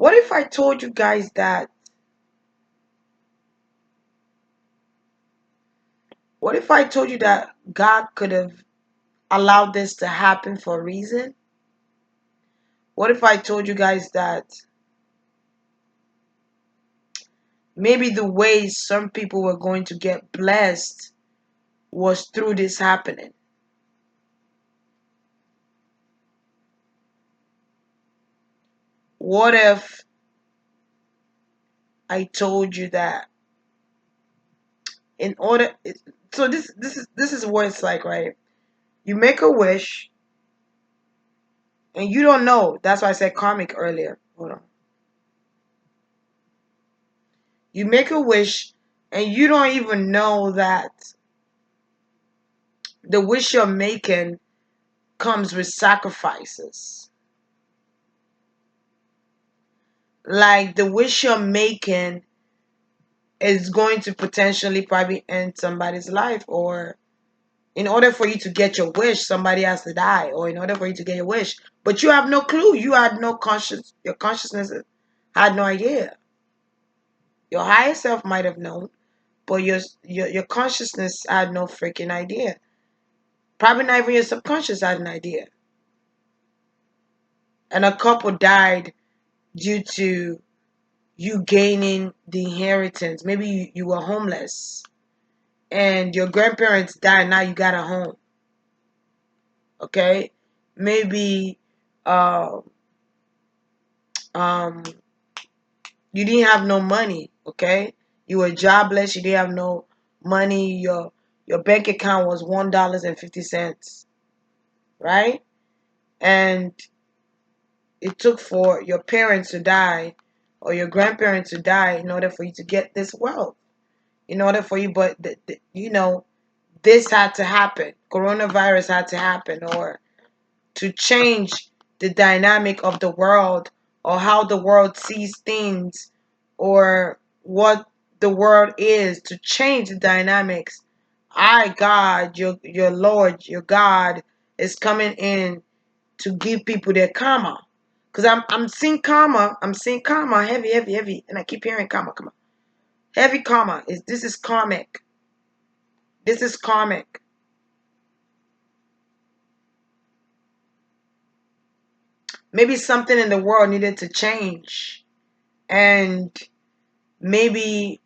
What if I told you guys that? What if I told you that God could have allowed this to happen for a reason? What if I told you guys that maybe the way some people were going to get blessed was through this happening? What if I told you that in order so this is what it's like, right? You make a wish and you don't know. That's why I said karmic earlier. Hold on. You make a wish and you don't even know that the wish you're making comes with sacrifices. Like the wish you're making is going to potentially probably end somebody's life, or in order for you to get your wish, somebody has to die, or in order for you to get your wish. But you have no clue. You had no your consciousness had no idea. Your higher self might have known, but your consciousness had no freaking idea. Probably not even your subconscious had an idea. And a couple died due to you gaining the inheritance. Maybe you were homeless and your grandparents died, now you got a home. Okay? Maybe uh, um, you didn't have no money. Okay? You were jobless, you didn't have no money, your bank account was $1.50. Right? And it took for your parents to die or your grandparents to die in order for you to get this wealth. In order for you, but this had to happen. Coronavirus had to happen, or to change the dynamic of the world, or how the world sees things, or what the world is, to change the dynamics. God, your Lord, your God is coming in to give people their karma. Cause I'm seeing karma. I'm seeing karma heavy, heavy, heavy, and I keep hearing karma, karma. Heavy karma is this is karmic. This is karmic. Maybe something in the world needed to change, and maybe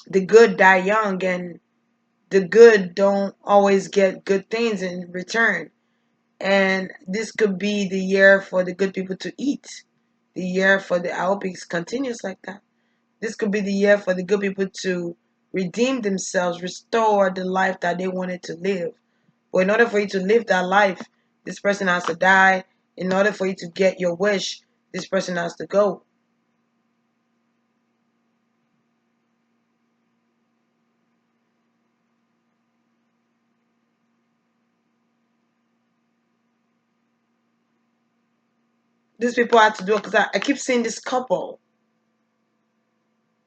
the good die young, and the good don't always get good things in return. And this could be the year for the good people to eat. The year for the I hope it continues like that. This could be the year for the good people to redeem themselves, restore the life that they wanted to live. But in order for you to live that life, this person has to die. In order for you to get your wish, this person has to go. These people have to do it because I keep seeing this couple.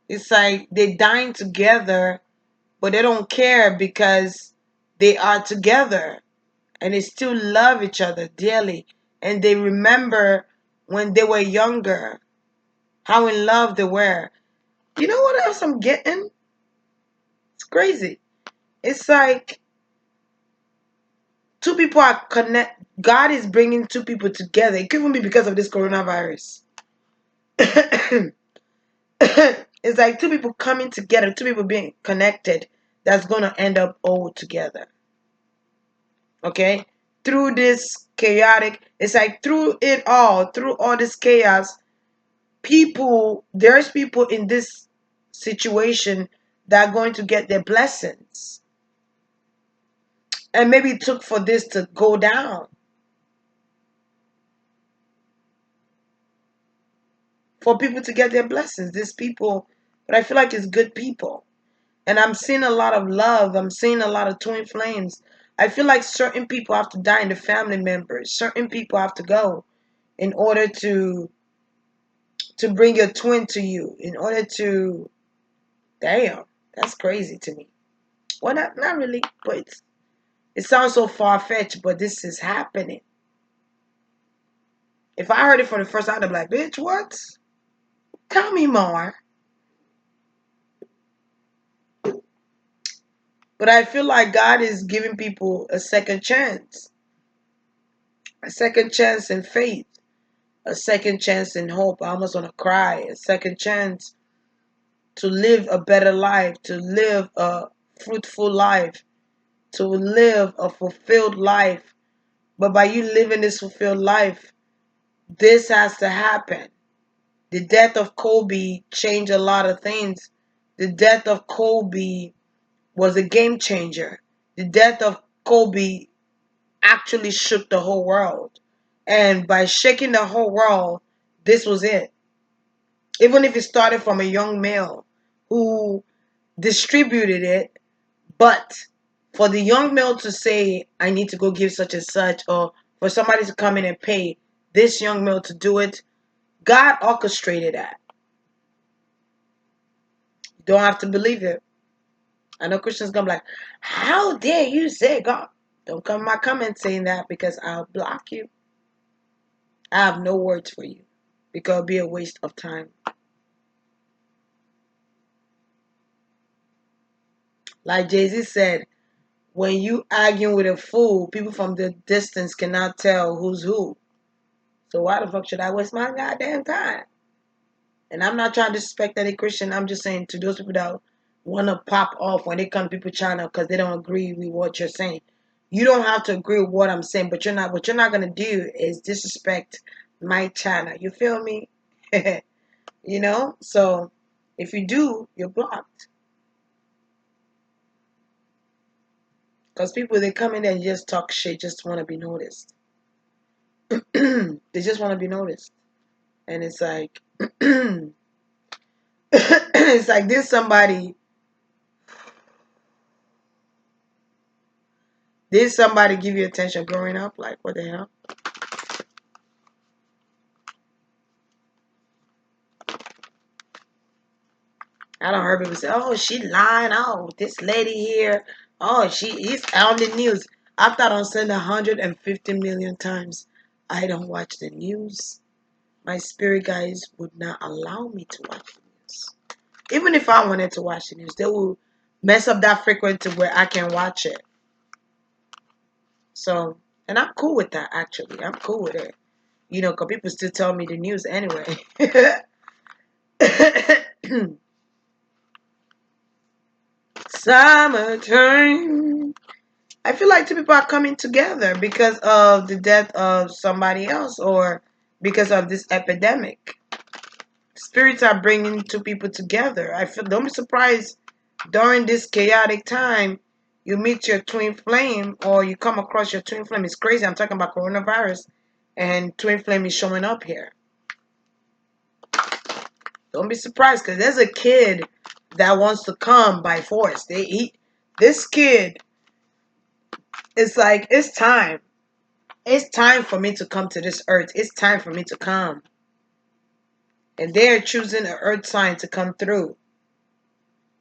It's like they dying together, but they don't care because they are together and they still love each other dearly. And they remember when they were younger, how in love they were. You know what else I'm getting? It's crazy. It's like two people are connect. God is bringing two people together. It could even be because of this coronavirus. It's like two people coming together, two people being connected. That's gonna end up all together. Okay, through this chaotic. It's like through it all, through all this chaos, there's people in this situation that are going to get their blessings. And maybe it took for this to go down, for people to get their blessings. These people, but I feel like it's good people. And I'm seeing a lot of love. I'm seeing a lot of twin flames. I feel like certain people have to die in the family members. Certain people have to go in order to bring your twin to you. In order to, damn, that's crazy to me. Well, not really, but it sounds so far fetched. But this is happening. If I heard it for the first time, I'd be like, bitch, what? Tell me more. But I feel like God is giving people a second chance in faith, a second chance in hope. I almost want to cry. A second chance to live a better life, to live a fruitful life, to live a fulfilled life. But by you living this fulfilled life, this has to happen. The death of Kobe changed a lot of things. The death of Kobe was a game changer. The death of Kobe actually shook the whole world. And by shaking the whole world, this was it. Even if it started from a young male who distributed it, but for the young male to say, I need to go give such and such, or for somebody to come in and pay this young male to do it, God orchestrated that. You don't have to believe it. I know Christians gonna be like, how dare you say God? Don't come in my comments saying that because I'll block you. I have no words for you because it'll be a waste of time. Like Jay-Z said, when you arguing with a fool, people from the distance cannot tell who's who. So why the fuck should I waste my goddamn time? And I'm not trying to disrespect any Christian. I'm just saying to those people that want to pop off when they come to people's channel because they don't agree with what you're saying. You don't have to agree with what I'm saying, but you're not. What you're not gonna do is disrespect my channel. You feel me? You know. So if you do, you're blocked. Because people they come in there and just talk shit, just want to be noticed. They just want to be noticed, and it's like, it's like did somebody give you attention growing up? Like what the hell? I don't heard people say, "Oh, she lying. Oh, this lady here. Oh, she is on the news." After I don't send 150 million times, I don't watch the news. My spirit guides would not allow me to watch the news. Even if I wanted to watch the news, they will mess up that frequency where I can watch it. So, and I'm cool with that actually. I'm cool with it. You know, because people still tell me the news anyway. Summertime. I feel like two people are coming together because of the death of somebody else or because of this epidemic. Spirits are bringing two people together. I feel, don't be surprised during this chaotic time you meet your twin flame or you come across your twin flame. It's crazy. I'm talking about coronavirus and twin flame is showing up here. Don't be surprised because there's a kid that wants to come by force. This kid. It's like it's time. It's time for me to come to this earth. It's time for me to come. And they're choosing an earth sign to come through.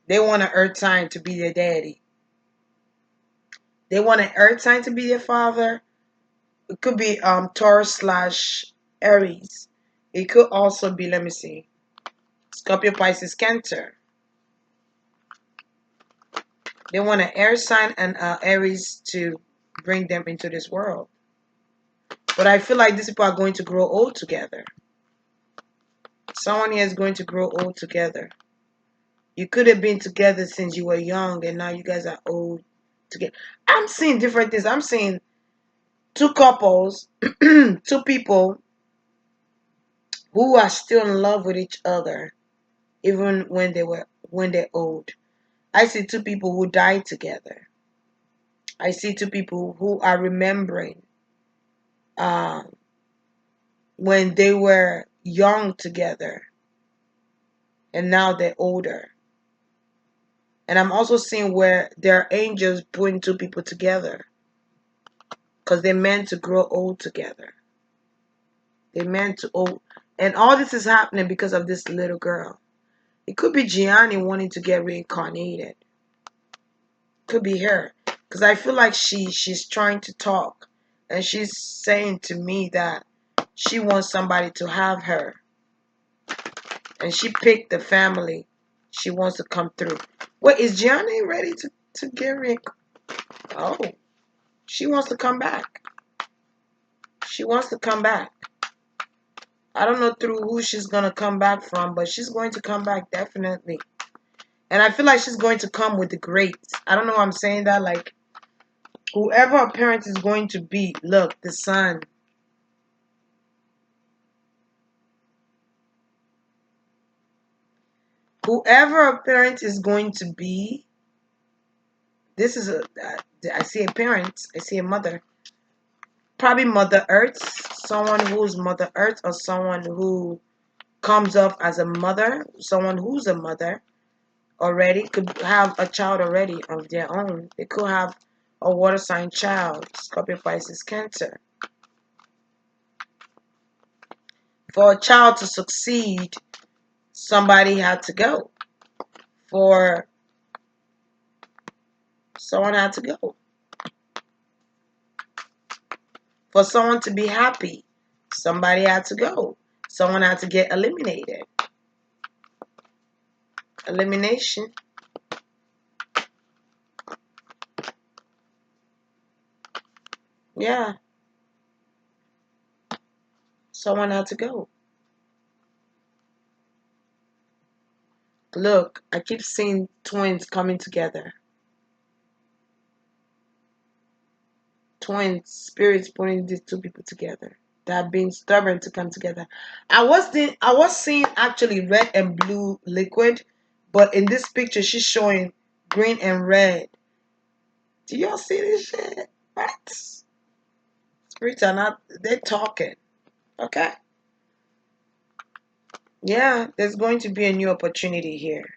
They want an earth sign to be their daddy. They want an earth sign to be their father. It could be Taurus / Aries. It could also be, let me see, Scorpio, Pisces, Cancer. They want an air sign and Aries to bring them into this world. But I feel like these people are going to grow old together. Someone here is going to grow old together. You could have been together since you were young and now you guys are old together. I'm seeing different things. I'm seeing two couples, two people who are still in love with each other even when they're old. I see two people who died together. I see two people who are remembering um, when they were young together and now they're older. And I'm also seeing where there are angels putting two people together because they're meant to grow old together. They're meant to old. And all this is happening because of this little girl. It could be Gianni wanting to get reincarnated. Could be her. Because I feel like she's trying to talk. And she's saying to me that she wants somebody to have her. And she picked the family she wants to come through. Wait, is Gianni ready to get reincarnated? Oh, she wants to come back. She wants to come back. I don't know through who she's going to come back from, but she's going to come back definitely. And I feel like she's going to come with the greats. I don't know why I'm saying that. Like, whoever a parent is going to be, look, the sun. Whoever a parent is going to be, this is I see a parent, I see a mother. Probably Mother Earth, someone who's Mother Earth or someone who comes up as a mother, someone who's a mother already, could have a child already of their own. They could have a water sign child, Scorpio, Pisces, Cancer. For a child to succeed, somebody had to go. For someone had to go. For someone to be happy, somebody had to go. Someone had to get eliminated. Elimination. Yeah. Someone had to go. Look, I keep seeing twins coming together. Twins, spirits putting these two people together. That being stubborn to come together. I was seeing actually red and blue liquid, but in this picture she's showing green and red. Do y'all see this shit? What? Spirits are not, they're talking. Okay. Yeah, there's going to be a new opportunity here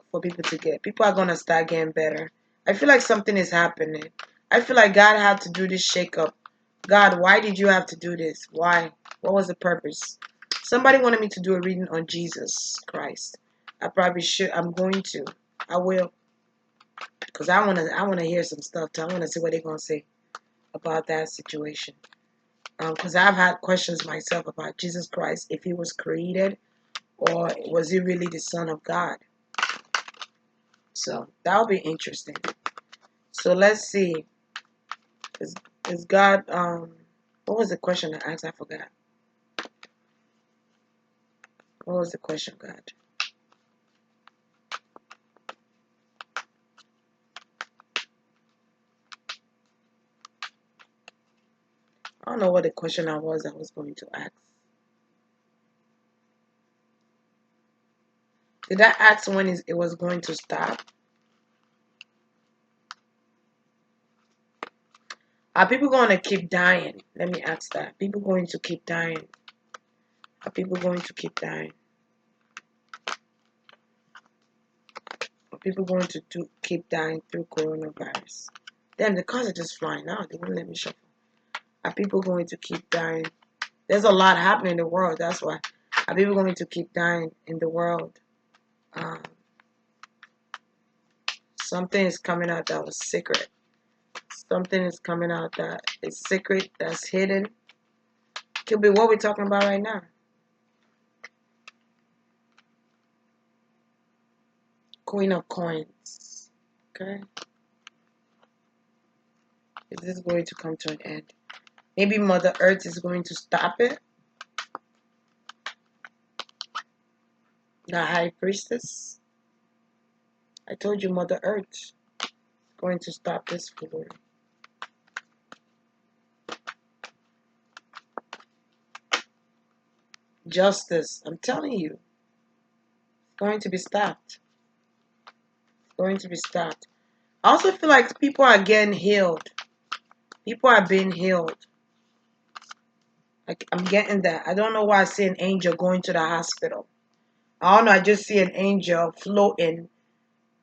for people to get. People are gonna start getting better. I feel like something is happening. I feel like God had to do this shakeup. God, why did you have to do this? Why? What was the purpose? Somebody wanted me to do a reading on Jesus Christ. I probably should. I'm going to. I will. because I wanna hear some stuff too. I wanna see what they're gonna say about that situation. Because I've had questions myself about Jesus Christ, if he was created or was he really the Son of God. So that'll be interesting. So let's see. Is is God what was the question I asked? I forgot. What was the question, God? I don't know what the question I was going to ask. Did I ask when it was going to stop? Are people going to keep dying? Let me ask that. People going to keep dying? Are people going to keep dying? Are people going to keep dying through coronavirus? Damn, the cars are just flying out. They won't let me shuffle. Are people going to keep dying? There's a lot happening in the world. That's why. Are people going to keep dying in the world? Um, Something is coming out that was secret. Something is coming out that is secret, that's hidden. Could be what we're talking about right now. Queen of Coins. Okay. Is this going to come to an end? Maybe Mother Earth is going to stop it. The High Priestess. I told you Mother Earth is going to stop this foolery. Justice. I'm telling you. It's going to be stopped. It's going to be stopped. I also feel like people are getting healed. People are being healed. I'm getting that. I don't know why I see an angel going to the hospital. I don't know. I just see an angel floating,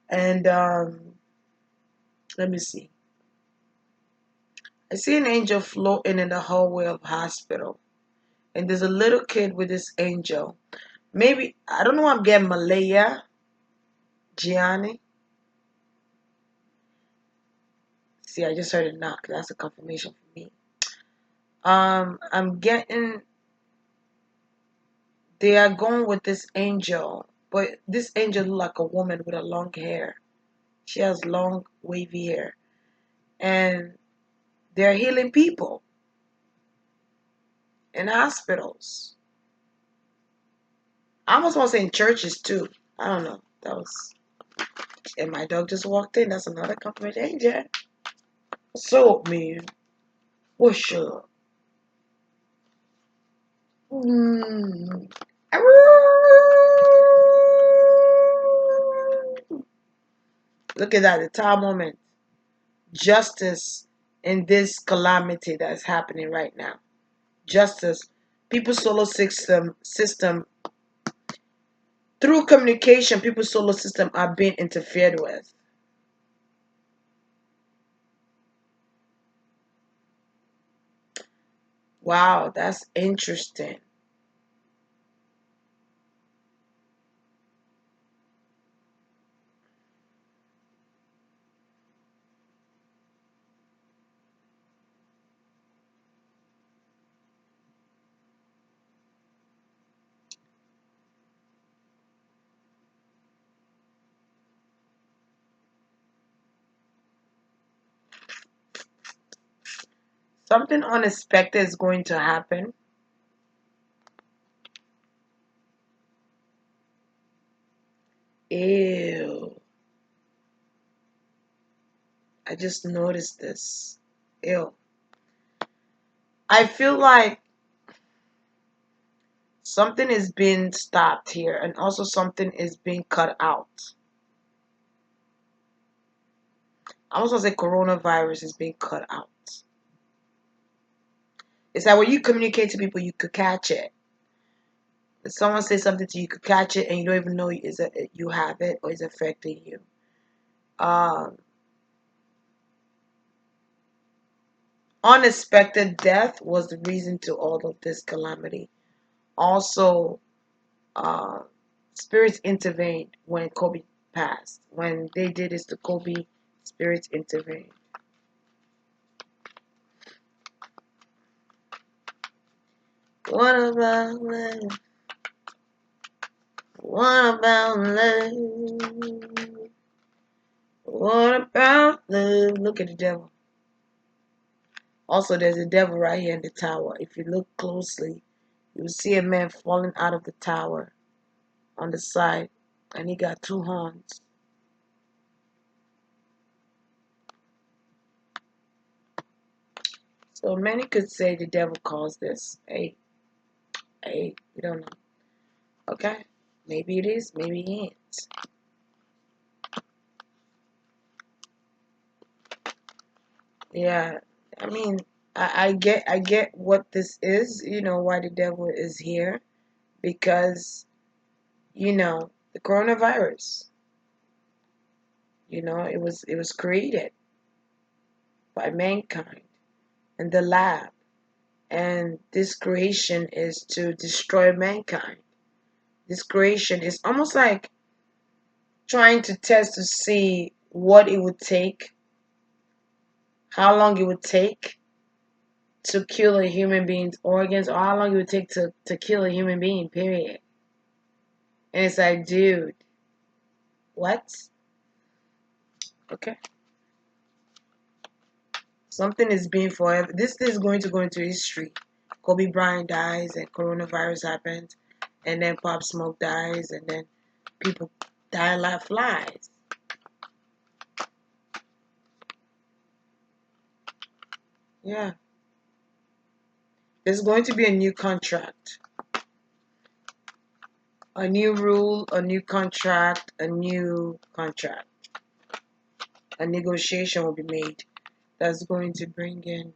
and let me see. I see an angel floating in the hallway of hospital, and there's a little kid with this angel. Maybe I don't know. I'm getting Malaya Gianni. See, I just heard a knock. That's a confirmation for me. I'm getting. They are going with this angel, but this angel look like a woman with a long hair. She has long wavy hair, and they're healing people in hospitals. I almost want to say in churches too. I don't know. That was, and my dog just walked in. That's another compliment. Hey, Jack. What's up, man? What's up? Mm. Look at that, the time moment. Justice in this calamity that's happening right now. Justice. People's solar system through communication, people's solar system are being interfered with. Wow, that's interesting. Something unexpected is going to happen. Ew. I just noticed this. Ew. I feel like something is being stopped here and also something is being cut out. I was gonna say coronavirus is being cut out. It's like when you communicate to people, you could catch it. If someone says something to you, you could catch it and you don't even know is it you have it or is affecting you. Um, Unexpected death was the reason to all of this calamity. Also, uh, spirits intervened when Kobe passed. When they did this to Kobe, Spirit intervene. What about love? What about love? What about love? Look at the devil. Also, there's a devil right here in the tower. If you look closely, you will see a man falling out of the tower on the side, and he got two horns. So many could say the devil caused this. Hey, we don't know. Okay, maybe it is, maybe it ain't. Yeah, I mean, I get what this is. You know why the devil is here, because the coronavirus. It was created by mankind in the lab, and this creation is to destroy mankind. This creation is almost like trying to test to see what it would take, how long it would take to kill a human being's organs, or how long it would take to kill a human being, period. And it's like, dude, what? Okay. Something is being forever. This is going to go into history. Kobe Bryant dies, and coronavirus happens, and then Pop Smoke dies, and then people die like flies. Yeah. There's going to be a new contract, a new rule, a new contract, a new contract. A negotiation will be made that's going to bring in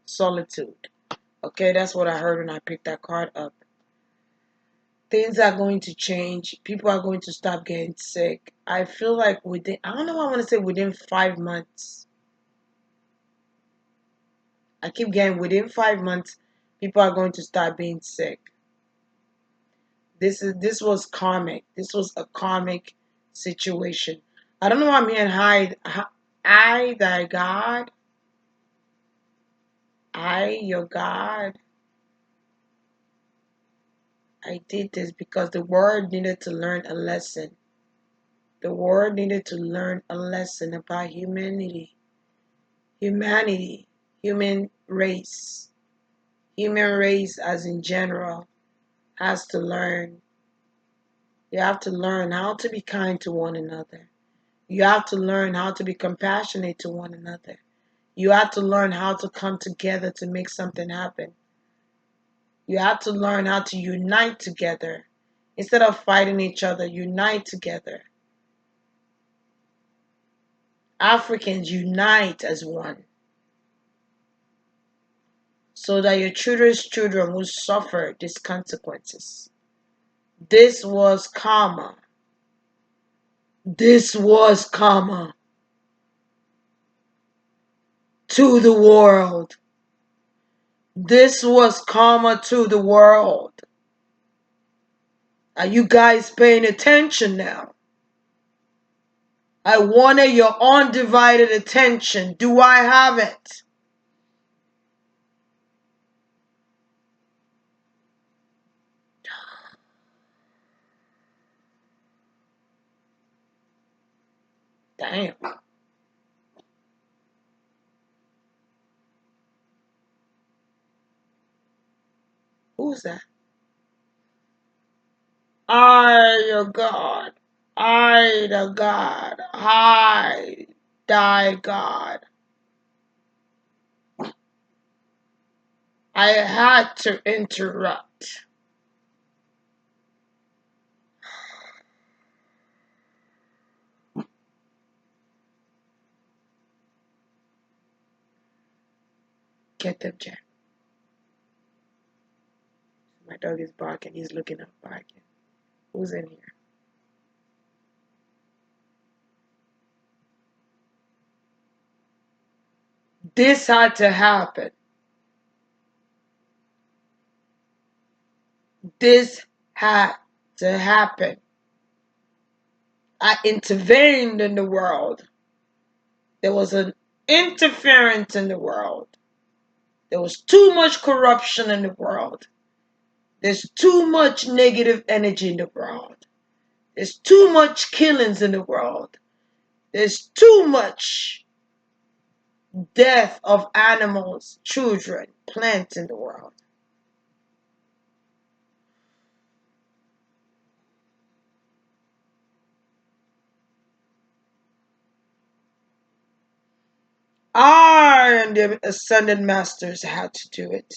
solitude. Okay, that's what I heard when I picked that card up. Things are going to change. People are going to stop getting sick. I feel like I don't know what I want to say, within 5 months. I keep getting within 5 months, people are going to start being sick. This was karmic. This was a karmic situation. I don't know why me and I thy God, I your God. I did this because the world needed to learn a lesson. The world needed to learn a lesson about humanity, human race. Human race, as in general, has to learn. You have to learn how to be kind to one another. You have to learn how to be compassionate to one another. You have to learn how to come together to make something happen. You have to learn how to unite together. Instead of fighting each other, unite together. Africans, unite as one, so that your children's children will suffer these consequences. This was karma. This was karma to the world. This was karma to the world. Are you guys paying attention now? I wanted your undivided attention. Do I have it? Damn. Who's that? I, your God. I, the God. I, thy God. I had to interrupt. Get up, Jack. My dog is barking. He's looking up, barking. Who's in here? This had to happen. This had to happen. I intervened in the world. There was an interference in the world. There was too much corruption in the world. There's too much negative energy in the world. There's too much killings in the world. There's too much death of animals, children, plants in the world. I and the ascended masters had to do it.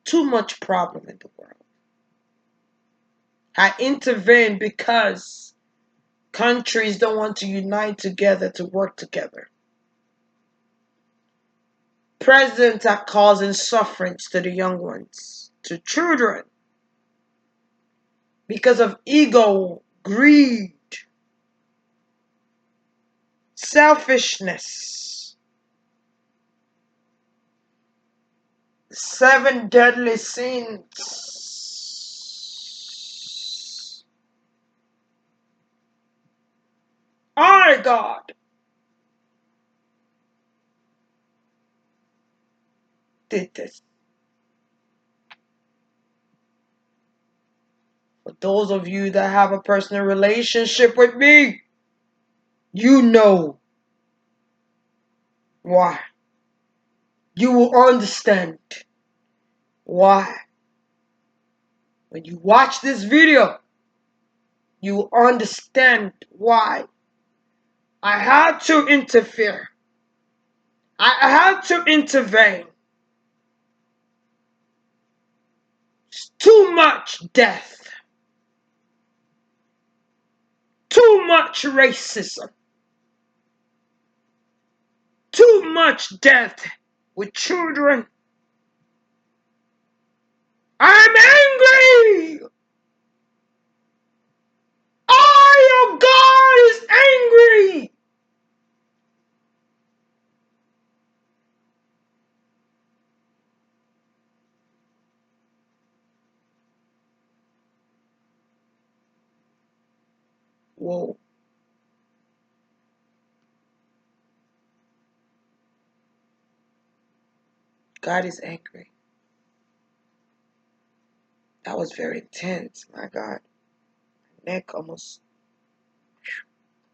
Too much problem in the world. I intervened because countries don't want to unite together to work together. Presidents are causing sufferings to the young ones, to children, because of ego, greed, selfishness. 7 deadly sins. Our God did this. For those of you that have a personal relationship with me, you know why. You will understand why. When you watch this video, you will understand why I had to interfere. I had to intervene. It's too much death. Too much racism. Too much death with children. I'm angry. Your God is angry. Whoa. God is angry. That was very intense. My God. My neck almost.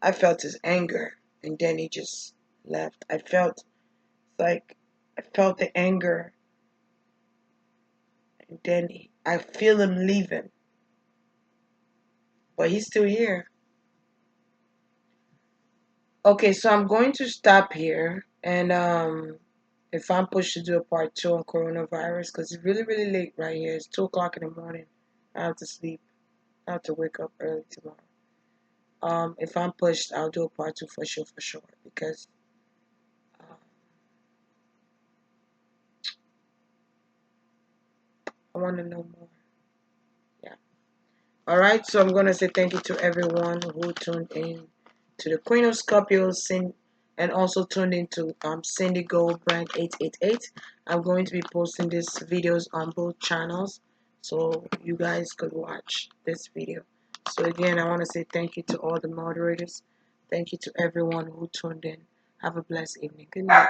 I felt his anger. And then he just left. I felt the anger. And then I feel him leaving. But he's still here. Okay, so I'm going to stop here. And if I'm pushed to do a part 2 on coronavirus, because it's really, really late right here. It's 2 o'clock in the morning. I have to sleep. I have to wake up early tomorrow. If I'm pushed, I'll do a part 2 for sure, because uh, I want to know more. Yeah. All right. So I'm gonna say thank you to everyone who tuned in to the Queen of Scorpios, and also tuned into Cindy Gold Brand 888. I'm going to be posting these videos on both channels, so you guys could watch this video. So again, I want to say thank you to all the moderators. Thank you to everyone who tuned in. Have a blessed evening. Good night.